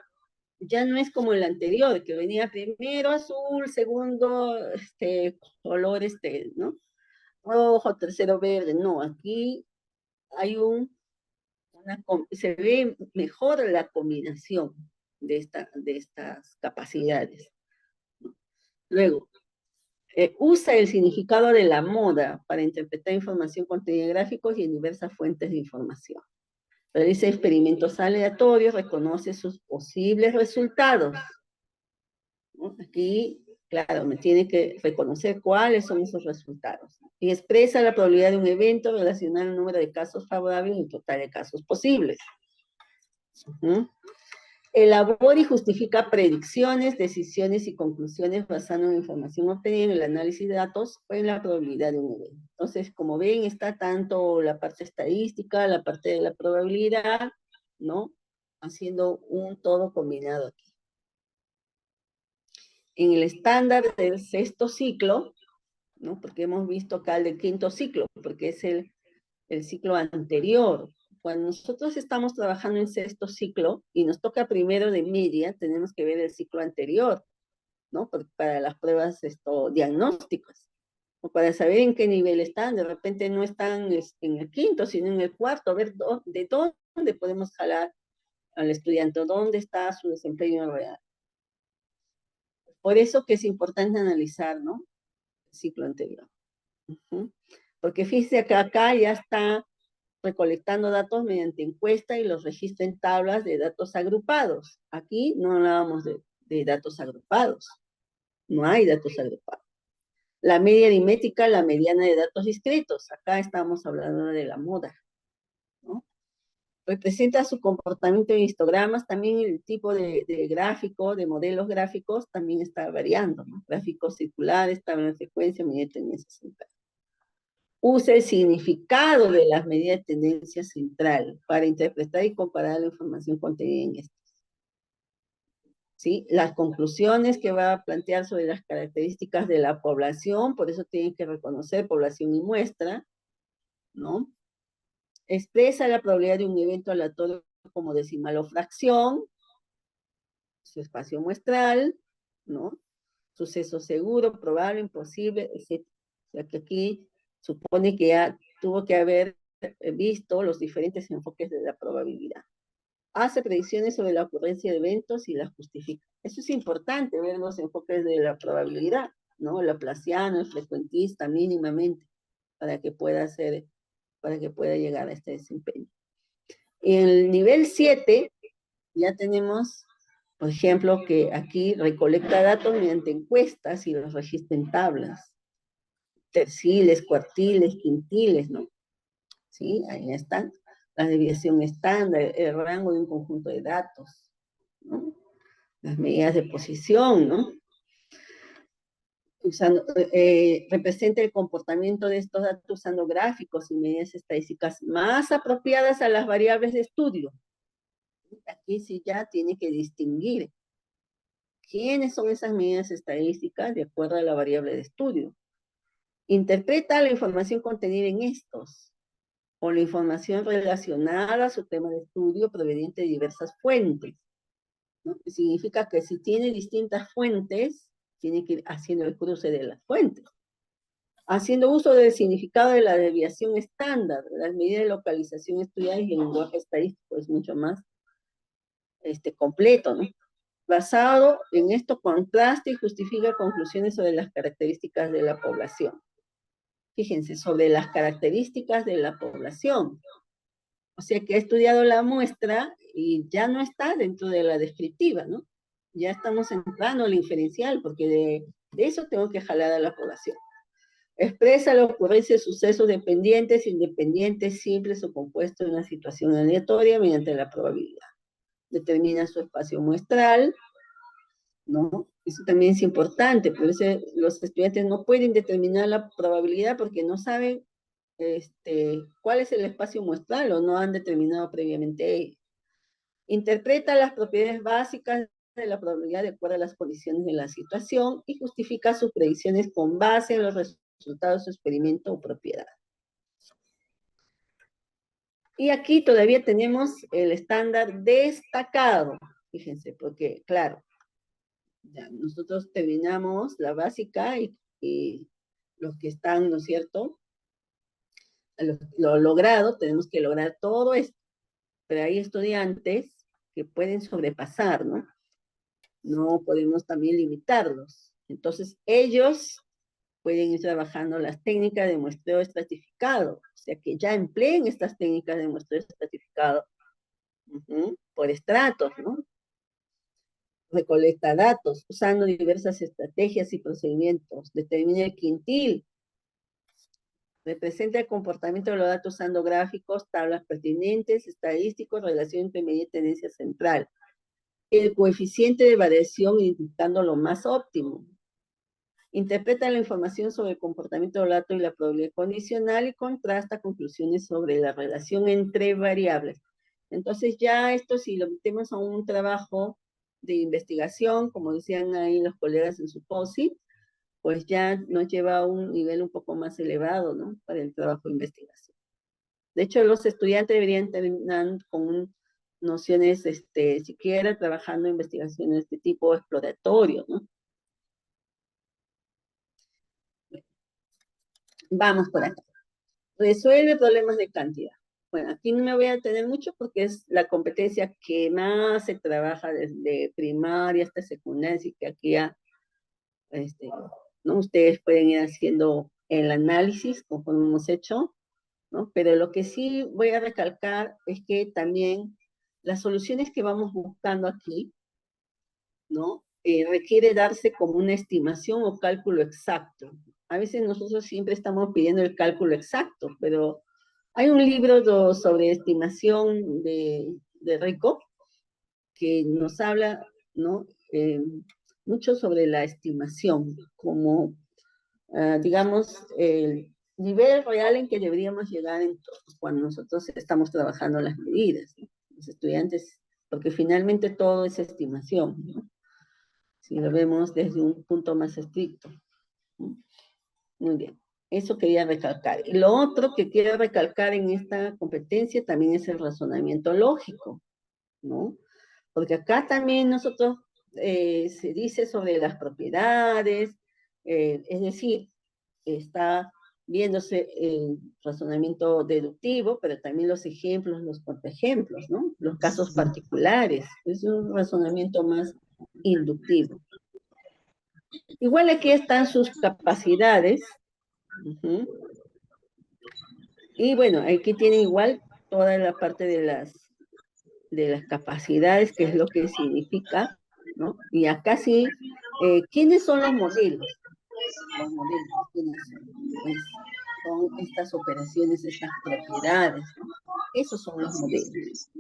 ya no es como el anterior, que venía primero azul, segundo color ¿no? Rojo, tercero verde. No, aquí hay se ve mejor la combinación de estas capacidades. Luego, usa el significado de la moda para interpretar información contenida en gráficos y en diversas fuentes de información. Realiza experimentos aleatorios, reconoce sus posibles resultados, ¿no? Aquí, claro, me tiene que reconocer cuáles son esos resultados. Y expresa la probabilidad de un evento relacionado al número de casos favorables y el total de casos posibles. Elabora y justifica predicciones, decisiones y conclusiones basando en la información obtenida en el análisis de datos o en la probabilidad de un evento. Entonces, como ven, está tanto la parte estadística, la parte de la probabilidad, ¿no? Haciendo un todo combinado aquí. En el estándar del sexto ciclo, ¿no? Porque hemos visto acá el del quinto ciclo, porque es el ciclo anterior. Cuando nosotros estamos trabajando en sexto ciclo y nos toca primero de media, tenemos que ver el ciclo anterior, ¿no? Para las pruebas diagnósticas, o para saber en qué nivel están. De repente no están en el quinto, sino en el cuarto, a ver de dónde podemos jalar al estudiante, dónde está su desempeño real. Por eso que es importante analizar, ¿no? El ciclo anterior. Ujú. Porque fíjese que acá ya está recolectando datos mediante encuesta y los registra en tablas de datos agrupados. Aquí no hablábamos de datos agrupados. No hay datos agrupados. La media aritmética, la mediana de datos discretos. Acá estamos hablando de la moda, ¿no? Representa su comportamiento en histogramas, también el tipo de gráfico, de modelos gráficos, también está variando, ¿no? Gráficos circulares, tabla de frecuencia, medida de tendencia central. Usa el significado de las medidas de tendencia central para interpretar y comparar la información contenida en estas. ¿Sí? Las conclusiones que va a plantear sobre las características de la población, por eso tienen que reconocer población y muestra, ¿no? Expresa la probabilidad de un evento aleatorio como decimal o fracción, su espacio muestral, ¿no? Suceso seguro, probable, imposible, etc. O sea que aquí supone que ya tuvo que haber visto los diferentes enfoques de la probabilidad. Hace predicciones sobre la ocurrencia de eventos y las justifica. Eso es importante, ver los enfoques de la probabilidad, ¿no? El laplaciano, el frecuentista, mínimamente, para que pueda llegar a este desempeño. En el nivel 7, ya tenemos, por ejemplo, que aquí recolecta datos mediante encuestas y los registra en tablas. Terciles, cuartiles, quintiles, ¿no? ¿Sí? Ahí están. La desviación estándar, el rango de un conjunto de datos, ¿no? Las medidas de posición, ¿no? Representa el comportamiento de estos datos usando gráficos y medidas estadísticas más apropiadas a las variables de estudio. Aquí sí ya tiene que distinguir quiénes son esas medidas estadísticas de acuerdo a la variable de estudio. Interpreta la información contenida en estos, o la información relacionada a su tema de estudio proveniente de diversas fuentes, ¿no? Significa que si tiene distintas fuentes, tiene que ir haciendo el cruce de las fuentes. Haciendo uso del significado de la desviación estándar, de las medidas de localización estudiada y el lenguaje estadístico es mucho más completo, ¿no? Basado en esto, contrasta y justifica conclusiones sobre las características de la población. Fíjense, sobre las características de la población. O sea que ha estudiado la muestra y ya no está dentro de la descriptiva, ¿no? Ya estamos entrando al inferencial, porque de eso tengo que jalar a la población. Expresa la ocurrencia de sucesos dependientes, independientes, simples o compuestos en una situación aleatoria mediante la probabilidad. Determina su espacio muestral, ¿no? Eso también es importante, por eso los estudiantes no pueden determinar la probabilidad porque no saben cuál es el espacio muestral o no han determinado previamente. Interpreta las propiedades básicas de la probabilidad de acuerdo a las condiciones de la situación y justifica sus predicciones con base en los resultados de su experimento o propiedad. Y aquí todavía tenemos el estándar destacado, fíjense, porque claro, ya nosotros terminamos la básica y los que están, ¿no es cierto? Lo logrado, tenemos que lograr todo esto, pero hay estudiantes que pueden sobrepasar, ¿no? No podemos también limitarlos. Entonces, ellos pueden ir trabajando las técnicas de muestreo estratificado, o sea, que ya empleen estas técnicas de muestreo estratificado por estratos, ¿no? Recolecta datos usando diversas estrategias y procedimientos. Determina el quintil. Representa el comportamiento de los datos usando gráficos, tablas pertinentes, estadísticos, relación entre medida y tendencia central. El coeficiente de variación identificando lo más óptimo. Interpreta la información sobre el comportamiento del dato y la probabilidad condicional y contrasta conclusiones sobre la relación entre variables. Entonces ya esto, si lo metemos a un trabajo de investigación, como decían ahí los colegas en su POSI, pues ya nos lleva a un nivel un poco más elevado, ¿no? Para el trabajo de investigación. De hecho, los estudiantes deberían terminar con nociones, siquiera trabajando en investigaciones de este tipo exploratorio, ¿no? Vamos por acá. Resuelve problemas de cantidad. Bueno, aquí no me voy a detener mucho porque es la competencia que más se trabaja desde primaria hasta secundaria, así que aquí ya, ¿no? Ustedes pueden ir haciendo el análisis, como hemos hecho, ¿no? Pero lo que sí voy a recalcar es que también las soluciones que vamos buscando aquí, ¿no? Requiere darse como una estimación o cálculo exacto. A veces nosotros siempre estamos pidiendo el cálculo exacto, pero hay un libro sobre estimación de Rico que nos habla, ¿no? Mucho sobre la estimación, como, digamos, el nivel real en que deberíamos llegar cuando nosotros estamos trabajando las medidas, ¿no? Los estudiantes, porque finalmente todo es estimación, ¿no? Si lo vemos desde un punto más estricto, ¿no? Muy bien, eso quería recalcar. Y lo otro que quiero recalcar en esta competencia también es el razonamiento lógico, ¿no? Porque acá también nosotros se dice sobre las propiedades, es decir, está viéndose el razonamiento deductivo, pero también los ejemplos, los contraejemplos, ¿no? Los casos particulares, es un razonamiento más inductivo. Igual aquí están sus capacidades, y bueno, aquí tienen igual toda la parte de las capacidades, que es lo que significa, ¿no? Y acá sí, ¿quiénes son los modelos? Los modelos, ¿quiénes son? Pues son estas operaciones, estas propiedades, ¿no? Esos son los modelos.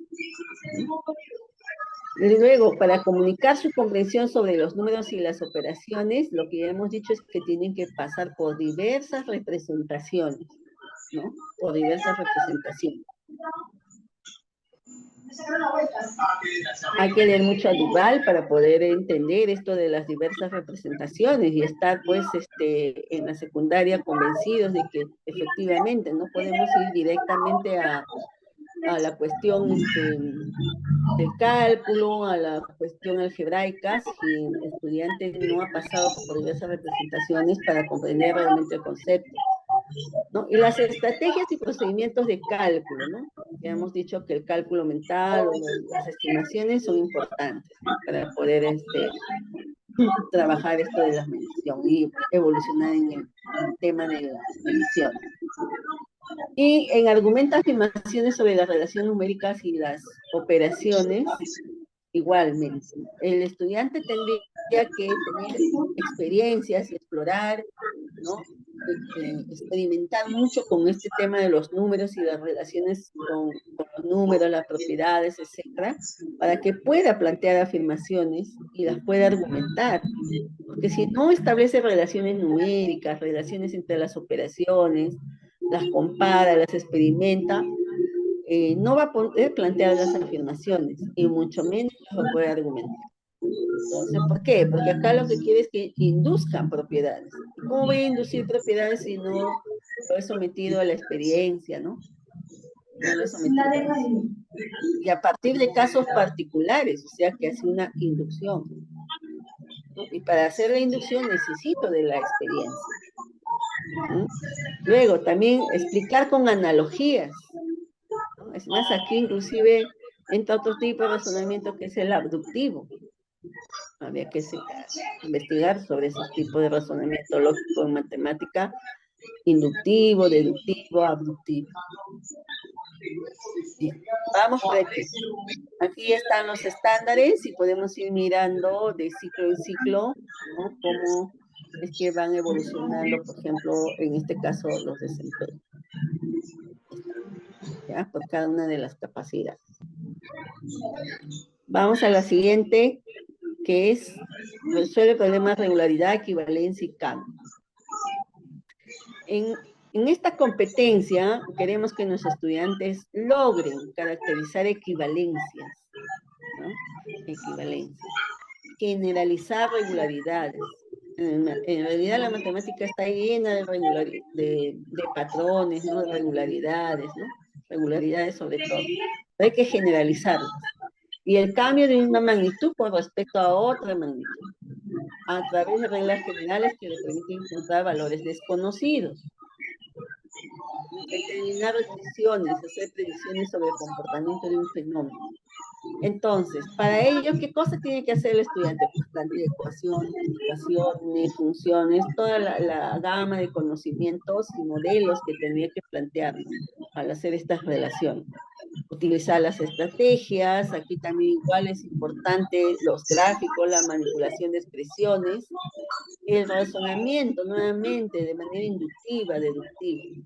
Y luego, para comunicar su comprensión sobre los números y las operaciones, lo que ya hemos dicho es que tienen que pasar por diversas representaciones, ¿no? Por diversas representaciones. Hay que leer mucho a Duval para poder entender esto de las diversas representaciones y estar, pues, en la secundaria convencidos de que efectivamente no podemos ir directamente a la cuestión del cálculo, a la cuestión algebraica, si el estudiante no ha pasado por diversas representaciones para comprender realmente el concepto, ¿no? Y las estrategias y procedimientos de cálculo, ¿no? Ya hemos dicho que el cálculo mental o las estimaciones son importantes, ¿no? Para poder trabajar esto de la medición y evolucionar en el tema de la medición. Y en argumenta afirmaciones sobre las relaciones numéricas y las operaciones, igualmente. El estudiante tendría que tener experiencias y explorar, ¿no? Experimentar mucho con este tema de los números y las relaciones con los números, las propiedades, etcétera, para que pueda plantear afirmaciones y las pueda argumentar. Porque si no establece relaciones numéricas, relaciones entre las operaciones, las compara, las experimenta, no va a poder plantear las afirmaciones y mucho menos lo puede argumentar. Entonces, ¿por qué? Porque acá lo que quiere es que induzcan propiedades. ¿Cómo voy a inducir propiedades si no lo he sometido a la experiencia, ¿no? No lo he sometido a la... Y a partir de casos particulares, o sea, que hace una inducción, ¿no? Y para hacer la inducción necesito de la experiencia, ¿no? Luego, también explicar con analogías, ¿no? Es más, aquí inclusive entra otro tipo de razonamiento que es el abductivo. Había que investigar sobre esos tipos de razonamiento lógico en matemática, inductivo, deductivo, abductivo. Bien, vamos por aquí. Aquí están los estándares y podemos ir mirando de ciclo en ciclo, ¿no? Cómo es que van evolucionando, por ejemplo, en este caso, los desempeños, ¿ya? Por cada una de las capacidades. Vamos a la siguiente, que es resuelve problemas de regularidad, equivalencia y cambio. En esta competencia queremos que nuestros estudiantes logren caracterizar equivalencias, ¿no? Equivalencias. Generalizar regularidades. En realidad la matemática está llena de patrones, ¿no? De regularidades, ¿no? Regularidades sobre todo. Pero hay que generalizarlas. Y el cambio de una magnitud con respecto a otra magnitud, a través de reglas generales que le permiten encontrar valores desconocidos. determinar restricciones, hacer predicciones sobre el comportamiento de un fenómeno. Entonces, para ello, ¿qué cosa tiene que hacer el estudiante? Pues plantear ecuaciones, funciones, toda la gama de conocimientos y modelos que tenía que plantear, ¿no?, al hacer estas relaciones. Utilizar las estrategias, aquí también igual es importante los gráficos, la manipulación de expresiones, el razonamiento nuevamente de manera inductiva, deductiva.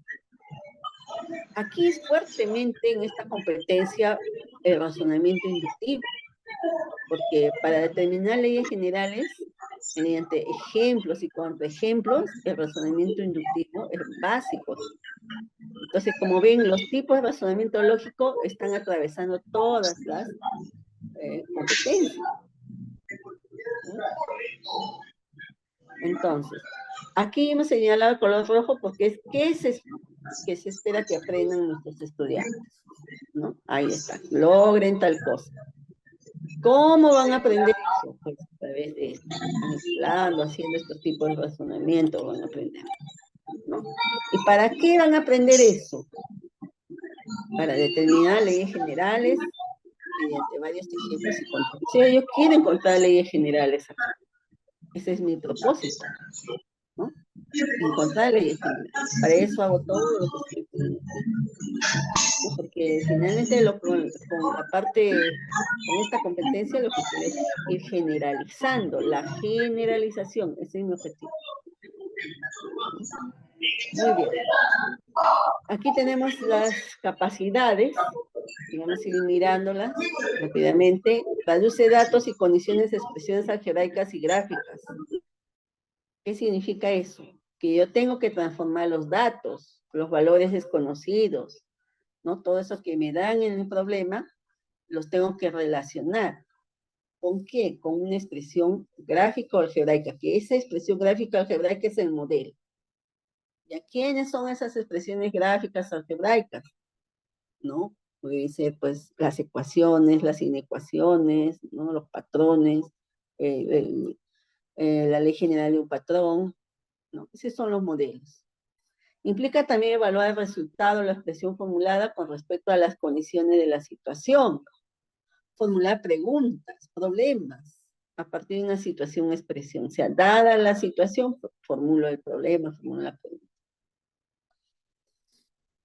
Aquí es fuertemente en esta competencia el razonamiento inductivo, porque para determinar leyes generales, mediante ejemplos y contraejemplos, el razonamiento inductivo es básico. Entonces, como ven, los tipos de razonamiento lógico están atravesando todas las competencias. Entonces, aquí hemos señalado el color rojo porque es que se espera que aprendan nuestros estudiantes, ¿no? Ahí está, logren tal cosa. ¿Cómo van a aprender eso? Pues a través de esto, manipulando, haciendo estos tipos de razonamiento van a aprender, ¿no? ¿Y para qué van a aprender eso? Para determinar leyes generales mediante varios ejemplos y controles. Si ellos quieren encontrar leyes generales acá, ese es mi propósito, ¿no? Encontrar leyes generales. Para eso hago todo lo que estoy poniendo aquí, ¿no? Porque finalmente con la parte, con esta competencia lo que quiero es ir generalizando, la generalización, ese es mi objetivo. Muy bien. Aquí tenemos las capacidades, y vamos a ir mirándolas rápidamente. Traduce datos y condiciones de expresiones algebraicas y gráficas. ¿Qué significa eso? Que yo tengo que transformar los datos, los valores desconocidos, ¿no? Todo eso que me dan en el problema, los tengo que relacionar. ¿Con qué? Con una expresión gráfica o algebraica, que esa expresión gráfica o algebraica es el modelo. ¿Y a quiénes son esas expresiones gráficas algebraicas? ¿No? Puede ser, pues, las ecuaciones, las inecuaciones, ¿no? Los patrones, la ley general de un patrón, ¿no? Esos son los modelos. Implica también evaluar el resultado, la expresión formulada con respecto a las condiciones de la situación. Formular preguntas, problemas, a partir de una situación o expresión. O sea, dada la situación, formulo el problema, formulo la pregunta.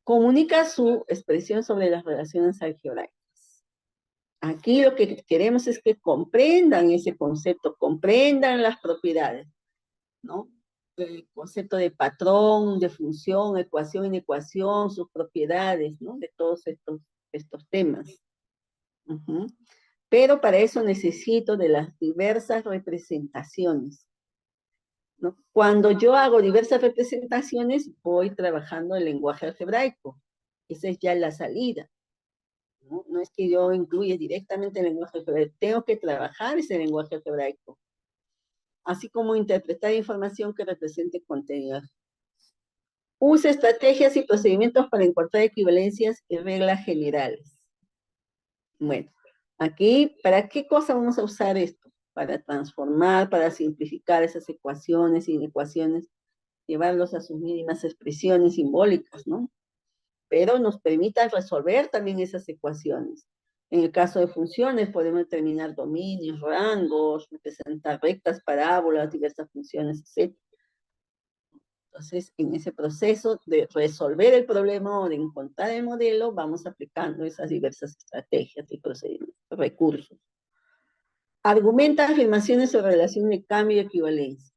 Comunica su expresión sobre las relaciones algebraicas. Aquí lo que queremos es que comprendan ese concepto, comprendan las propiedades, ¿no? El concepto de patrón, de función, ecuación, inecuación, sus propiedades, ¿no? De todos estos temas. Pero para eso necesito de las diversas representaciones, ¿no? Cuando yo hago diversas representaciones, voy trabajando el lenguaje algebraico. Esa es ya la salida, ¿no? No es que yo incluya directamente el lenguaje algebraico, tengo que trabajar ese lenguaje algebraico, así como interpretar información que represente contenido. Usa estrategias y procedimientos para encontrar equivalencias y reglas generales. Bueno, aquí, ¿para qué cosa vamos a usar esto? Para transformar, para simplificar esas ecuaciones y inecuaciones, llevarlos a sus mínimas expresiones simbólicas, ¿no? Pero nos permita resolver también esas ecuaciones. En el caso de funciones, podemos determinar dominios, rangos, representar rectas, parábolas, diversas funciones, etc. Entonces, en ese proceso de resolver el problema o de encontrar el modelo, vamos aplicando esas diversas estrategias y procedimientos, recursos. Argumenta afirmaciones sobre relación de cambio y equivalencia.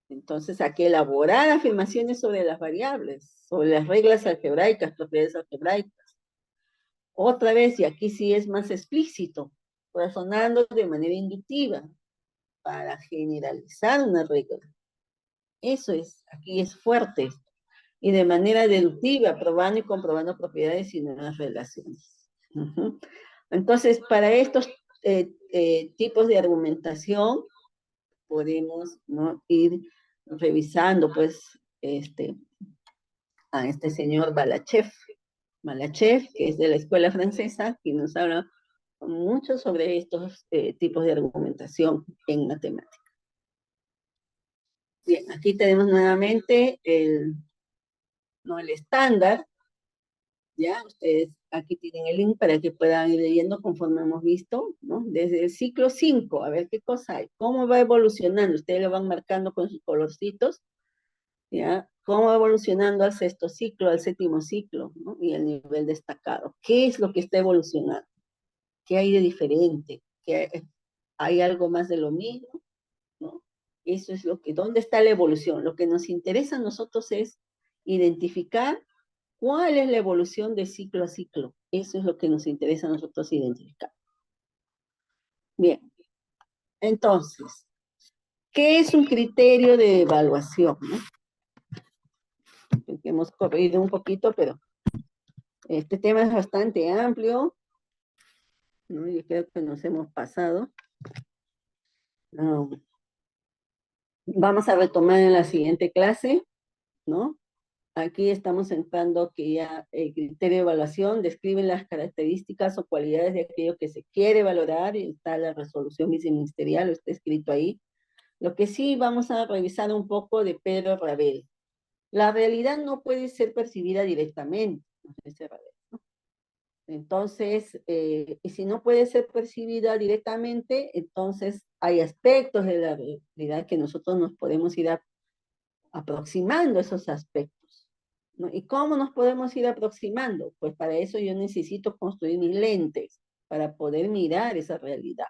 Entonces, hay que elaborar afirmaciones sobre las variables, sobre las reglas algebraicas, propiedades algebraicas. Otra vez, y aquí sí es más explícito, razonando de manera inductiva para generalizar una regla. Eso es, aquí es fuerte. Y de manera deductiva, probando y comprobando propiedades y nuevas relaciones. Entonces, para estos tipos de argumentación, podemos, ¿no?, ir revisando, pues, a este señor Balachev, que es de la escuela francesa, que nos habla mucho sobre estos tipos de argumentación en matemática. Bien, aquí tenemos nuevamente ¿no? El estándar, ya, ustedes aquí tienen el link para que puedan ir leyendo conforme hemos visto, ¿no? Desde el ciclo 5, a ver qué cosa hay, cómo va evolucionando, ustedes lo van marcando con sus colorcitos, ¿ya? Cómo va evolucionando al sexto ciclo, al séptimo ciclo, ¿no? Y el nivel destacado. ¿Qué es lo que está evolucionando? ¿Qué hay de diferente? ¿Hay algo más de lo mismo? ¿No? Eso es lo que, ¿dónde está la evolución? Lo que nos interesa a nosotros es identificar cuál es la evolución de ciclo a ciclo. Eso es lo que nos interesa a nosotros identificar. Bien, entonces, ¿qué es un criterio de evaluación? ¿No? Porque hemos corrido un poquito, pero este tema es bastante amplio, ¿no? Yo creo que nos hemos pasado. Vamos a retomar en la siguiente clase, ¿no? Aquí estamos entrando que ya el criterio de evaluación describe las características o cualidades de aquello que se quiere valorar, y está la resolución viceministerial, está escrito ahí. Lo que sí vamos a revisar un poco de Pedro Ravel. La realidad no puede ser percibida directamente, nos dice Ravel, ¿no? Entonces, y si no puede ser percibida directamente, entonces hay aspectos de la realidad que nosotros nos podemos ir aproximando esos aspectos, ¿no? ¿Y cómo nos podemos ir aproximando? Pues para eso yo necesito construir mis lentes, para poder mirar esa realidad,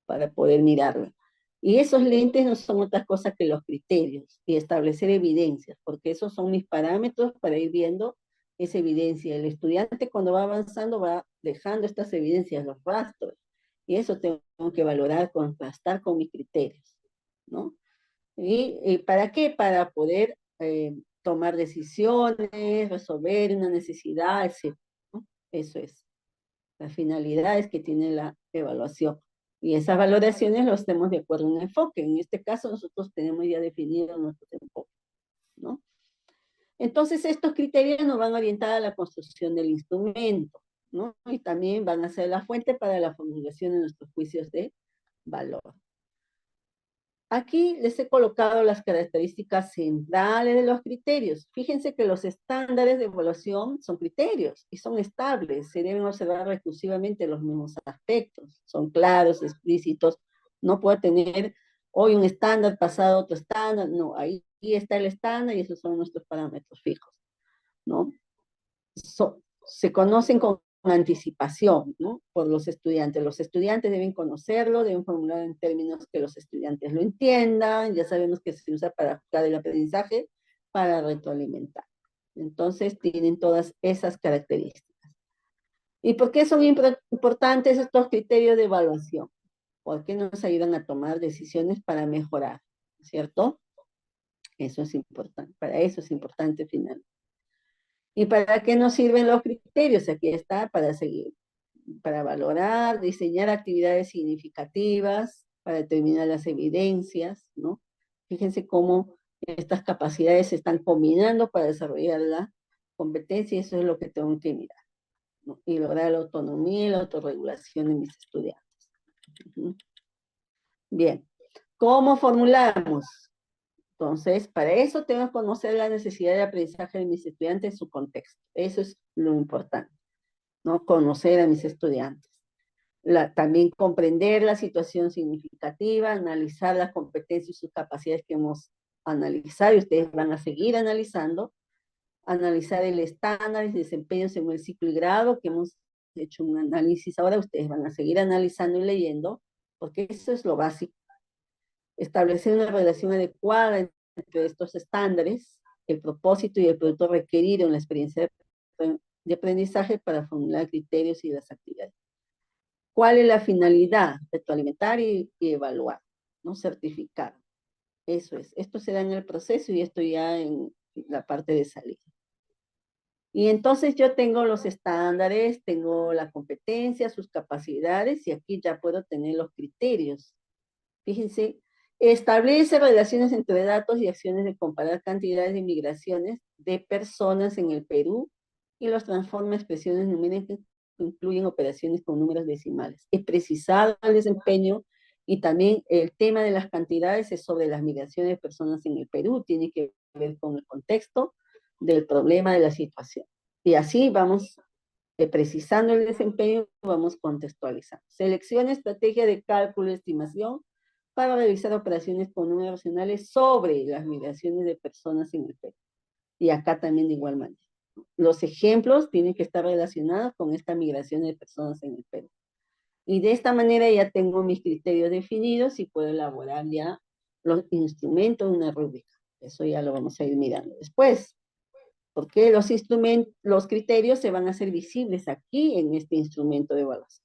para poder mirarla. Y esos lentes no son otras cosas que los criterios y establecer evidencias, porque esos son mis parámetros para ir viendo esa evidencia. El estudiante cuando va avanzando va dejando estas evidencias, los rastros, y eso tengo que valorar, contrastar con mis criterios, ¿no? ¿Y para qué? Para poder tomar decisiones, resolver una necesidad, etc., ¿no? Eso es, las finalidades que tiene la evaluación. Y esas valoraciones los hacemos de acuerdo a un enfoque. En este caso nosotros tenemos ya definido nuestro enfoque, ¿no? Entonces estos criterios nos van a orientar a la construcción del instrumento, ¿no? Y también van a ser la fuente para la formulación de nuestros juicios de valor. Aquí les he colocado las características centrales de los criterios. Fíjense que los estándares de evaluación son criterios y son estables. Se deben observar recursivamente los mismos aspectos. Son claros, explícitos. No puedo tener hoy un estándar, pasado otro estándar. No, ahí está el estándar y esos son nuestros parámetros fijos, ¿no? Se conocen con anticipación, ¿no? Por los estudiantes. Los estudiantes deben conocerlo, deben formular en términos que los estudiantes lo entiendan. Ya sabemos que se usa para juzgar el aprendizaje, para retroalimentar. Entonces, tienen todas esas características. ¿Y por qué son importantes estos criterios de evaluación? Porque nos ayudan a tomar decisiones para mejorar, ¿cierto? Eso es importante. Para eso es importante finalmente. ¿Y para qué nos sirven los criterios? Aquí está, para seguir, para valorar, diseñar actividades significativas, para determinar las evidencias, ¿no? Fíjense cómo estas capacidades se están combinando para desarrollar la competencia, y eso es lo que tengo que mirar, ¿no? Y lograr la autonomía y la autorregulación de mis estudiantes. Bien, ¿cómo formulamos? Entonces, para eso tengo que conocer la necesidad de aprendizaje de mis estudiantes en su contexto. Eso es lo importante, ¿no? Conocer a mis estudiantes. También comprender la situación significativa, analizar las competencias y sus capacidades que hemos analizado y ustedes van a seguir analizando, analizar el estándar de desempeño según el ciclo y grado, que hemos hecho un análisis ahora, ustedes van a seguir analizando y leyendo, porque eso es lo básico. Establecer una relación adecuada entre estos estándares, el propósito y el producto requerido en la experiencia de aprendizaje para formular criterios y las actividades. ¿Cuál es la finalidad? Retroalimentar y evaluar, ¿no? Certificar. Eso es. Esto se da en el proceso y esto ya en la parte de salida. Y entonces yo tengo los estándares, tengo la competencia, sus capacidades, y aquí ya puedo tener los criterios. Fíjense, establece relaciones entre datos y acciones de comparar cantidades de migraciones de personas en el Perú y los transforma en expresiones numéricas que incluyen operaciones con números decimales. Es precisado el desempeño y también el tema de las cantidades es sobre las migraciones de personas en el Perú, tiene que ver con el contexto, del problema de la situación. Y así vamos precisando el desempeño, vamos contextualizando. Selecciona estrategia de cálculo y estimación para realizar operaciones con números racionales sobre las migraciones de personas en el Perú. Y acá también de igual manera. Los ejemplos tienen que estar relacionados con esta migración de personas en el Perú. Y de esta manera ya tengo mis criterios definidos y puedo elaborar ya los instrumentos de una rúbrica. Eso ya lo vamos a ir mirando después, porque los instrumentos, los criterios se van a hacer visibles aquí en este instrumento de evaluación.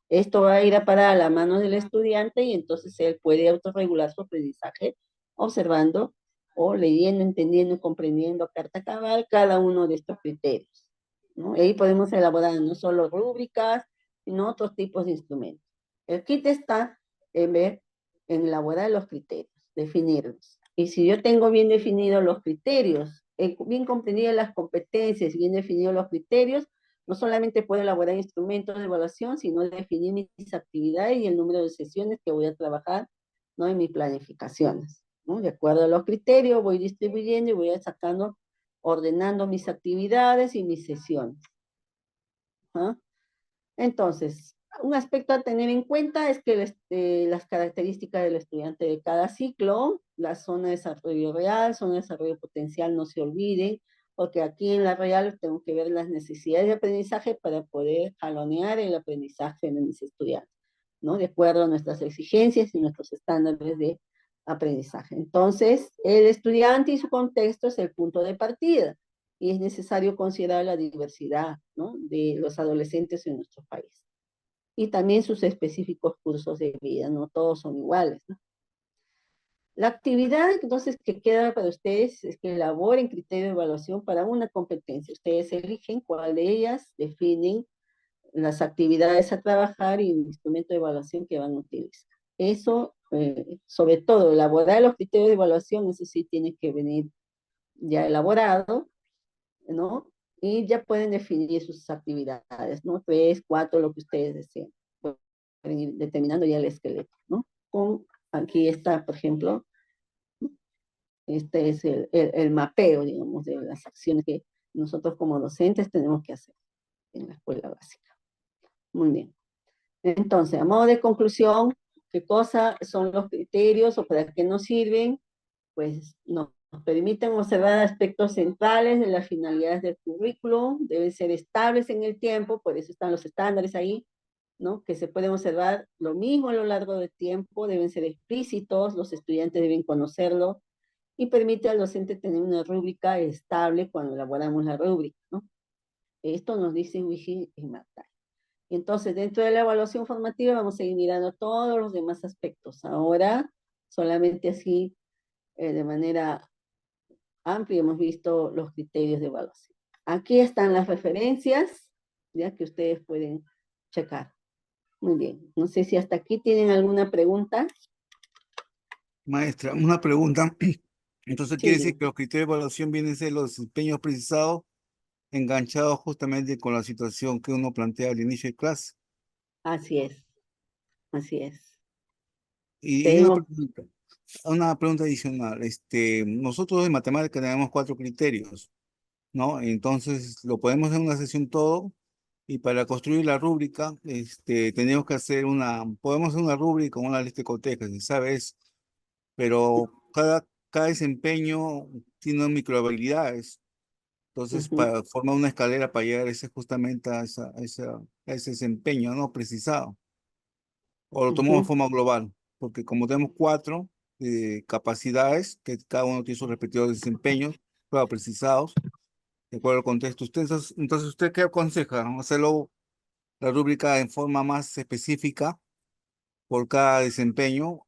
Esto va a ir a parar a la mano del estudiante y entonces él puede autorregular su aprendizaje observando o leyendo, entendiendo, comprendiendo a carta cabal cada uno de estos criterios, ¿no? Y ahí podemos elaborar no solo rúbricas, sino otros tipos de instrumentos. El kit está en ver, en elaborar los criterios, definirlos. Y si yo tengo bien definidos los criterios, bien comprendidas las competencias, bien definidos los criterios, no solamente puedo elaborar instrumentos de evaluación, sino definir mis actividades y el número de sesiones que voy a trabajar, ¿no? En mis planificaciones, ¿no? De acuerdo a los criterios, voy distribuyendo y voy sacando, ordenando mis actividades y mis sesiones. ¿Ah? Entonces, un aspecto a tener en cuenta es que las características del estudiante de cada ciclo, la zona de desarrollo real, zona de desarrollo potencial, no se olviden, porque aquí en la real tengo que ver las necesidades de aprendizaje para poder jalonear el aprendizaje de mis estudiantes, ¿no? De acuerdo a nuestras exigencias y nuestros estándares de aprendizaje. Entonces, el estudiante y su contexto es el punto de partida y es necesario considerar la diversidad, ¿no? De los adolescentes en nuestro país. Y también sus específicos cursos de vida, no todos son iguales, ¿no? La actividad, entonces, que queda para ustedes es que elaboren criterio de evaluación para una competencia. Ustedes eligen cuál de ellas, definen las actividades a trabajar y el instrumento de evaluación que van a utilizar. Eso, sobre todo, elaborar los criterios de evaluación, eso sí tiene que venir ya elaborado, ¿no? Y ya pueden definir sus actividades, ¿no? 3, 4, lo que ustedes deseen. Pueden ir determinando ya el esqueleto, ¿no? Aquí está, por ejemplo, este es el mapeo, digamos, de las acciones que nosotros como docentes tenemos que hacer en la escuela básica. Muy bien. Entonces, a modo de conclusión, ¿qué cosa son los criterios o para qué nos sirven? Pues nos permiten observar aspectos centrales de las finalidades del currículo, deben ser estables en el tiempo, por eso están los estándares ahí, ¿no? Que se pueden observar lo mismo a lo largo del tiempo, deben ser explícitos, los estudiantes deben conocerlo, y permite al docente tener una rúbrica estable cuando elaboramos la rúbrica, ¿no? Esto nos dice Wigi y Marta. Entonces, dentro de la evaluación formativa vamos a ir mirando todos los demás aspectos. Ahora, solamente así, de manera amplia, hemos visto los criterios de evaluación. Aquí están las referencias, ya que ustedes pueden checar. Muy bien. No sé si hasta aquí tienen alguna pregunta. Maestra, una pregunta. Entonces quiere decir Sí, que los criterios de evaluación vienen a ser los desempeños precisados enganchados justamente con la situación que uno plantea al inicio de clase. así es. Así es. Y Tenemos. una pregunta adicional. Nosotros en matemáticas tenemos 4 criterios, ¿no? Entonces lo podemos hacer en una sesión todo y para construir la rúbrica, tenemos que hacer podemos hacer una rúbrica con una lista de cotejas, ¿sabes? Pero cada desempeño tiene microhabilidades. Entonces, Ujú, para formar una escalera para llegar justamente a ese desempeño, ¿no? Precisado. O lo tomamos de ujú, forma global, porque como tenemos 4 capacidades, que cada uno tiene sus respectivos desempeños, claro, precisados, de acuerdo al contexto. Entonces, ¿usted qué aconseja? ¿Hacerlo la rúbrica en forma más específica por cada desempeño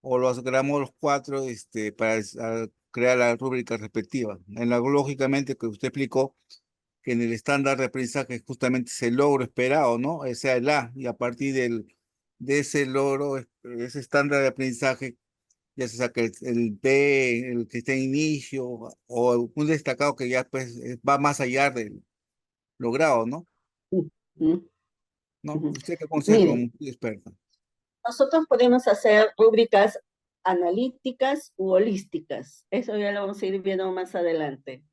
o lo creamos los 4 para crear la rúbrica respectiva? Lógicamente, que usted explicó que en el estándar de aprendizaje justamente es el logro esperado, ¿no? O sea, el A, y a partir de ese logro, ese estándar de aprendizaje, ya se saca el B, el que está en inicio, o un destacado que ya pues va más allá del logrado, ¿no? ujú, ¿No? ujú. ¿Usted qué aconseja como Mire, experta? nosotros podemos hacer rúbricas analíticas u holísticas. Eso ya lo vamos a ir viendo más adelante.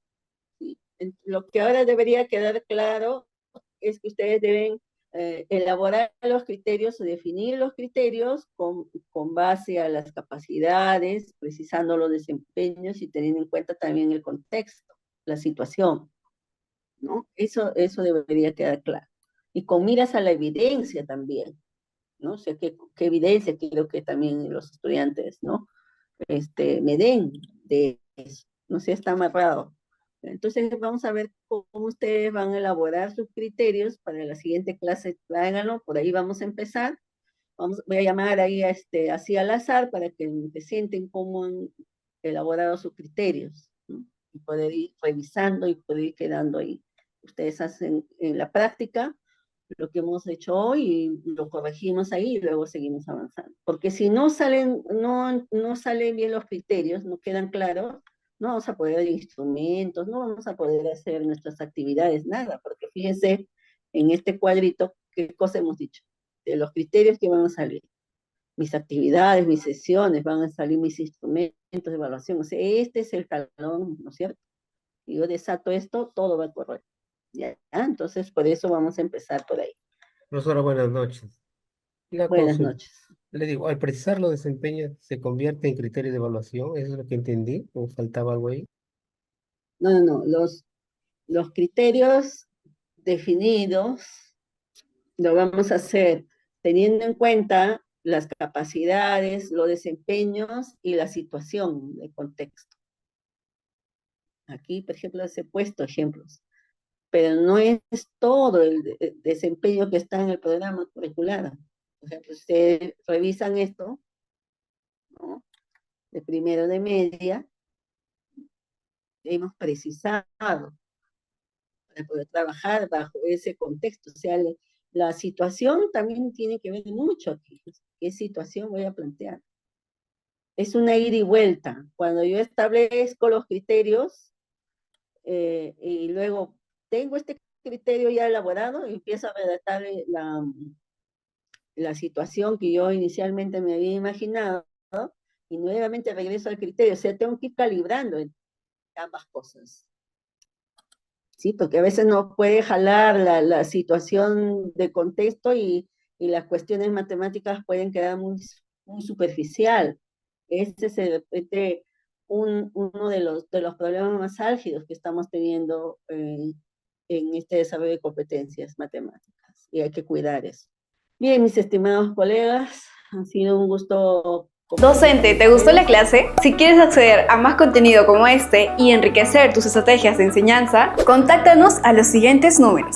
Lo que ahora debería quedar claro es que ustedes deben elaborar los criterios o definir los criterios con base a las capacidades, precisando los desempeños y teniendo en cuenta también el contexto, la situación, ¿no? Eso debería quedar claro. Y con miras a la evidencia también, ¿no? O sea, ¿qué evidencia quiero que también los estudiantes, ¿no? Me den de eso? No sé, está amarrado. Entonces vamos a ver cómo ustedes van a elaborar sus criterios para la siguiente clase. Tráiganlo, por ahí vamos a empezar. Voy a llamar ahí así al azar para que me presenten cómo han elaborado sus criterios, ¿no? Y poder ir revisando y poder ir quedando ahí. Ustedes hacen en la práctica lo que hemos hecho hoy y lo corregimos ahí y luego seguimos avanzando. Porque si no salen bien los criterios, no quedan claros, no vamos a poder hacer instrumentos, no vamos a poder hacer nuestras actividades, nada, porque fíjense en este cuadrito qué cosa hemos dicho, de los criterios que van a salir. Mis actividades, mis sesiones, van a salir mis instrumentos de evaluación. O sea, este es el talón, ¿no es cierto? Si yo desato esto, todo va a correr. ¿Ya? Entonces, por eso vamos a empezar por ahí. Profesora, buenas noches. La Buenas consulta. noches. Le digo, al precisar los desempeños, ¿se convierte en criterio de evaluación? ¿Eso es lo que entendí? ¿O faltaba algo ahí? No. Los criterios definidos lo vamos a hacer teniendo en cuenta las capacidades, los desempeños y la situación, el contexto. Aquí, por ejemplo, les he puesto ejemplos, pero no es todo el desempeño que está en el programa curricular. Por ejemplo, ustedes revisan esto, ¿no? De primero de media, hemos precisado para poder trabajar bajo ese contexto. O sea, la situación también tiene que ver mucho aquí. ¿Qué situación voy a plantear? Es una ida y vuelta. Cuando yo establezco los criterios y luego tengo este criterio ya elaborado, empiezo a redactar la situación que yo inicialmente me había imaginado y nuevamente regreso al criterio. O sea, tengo que ir calibrando ambas cosas. Sí, porque a veces no puede jalar la situación de contexto y las cuestiones matemáticas pueden quedar muy superficial. Ese es uno de los problemas más álgidos que estamos teniendo en este desarrollo de competencias matemáticas, y hay que cuidar eso. Bien, mis estimados colegas, ha sido un gusto. Docente, ¿te gustó la clase? Si quieres acceder a más contenido como este y enriquecer tus estrategias de enseñanza, contáctanos a los siguientes números.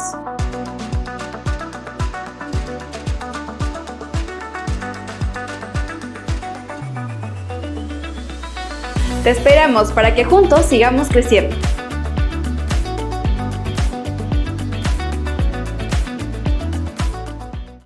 Te esperamos para que juntos sigamos creciendo.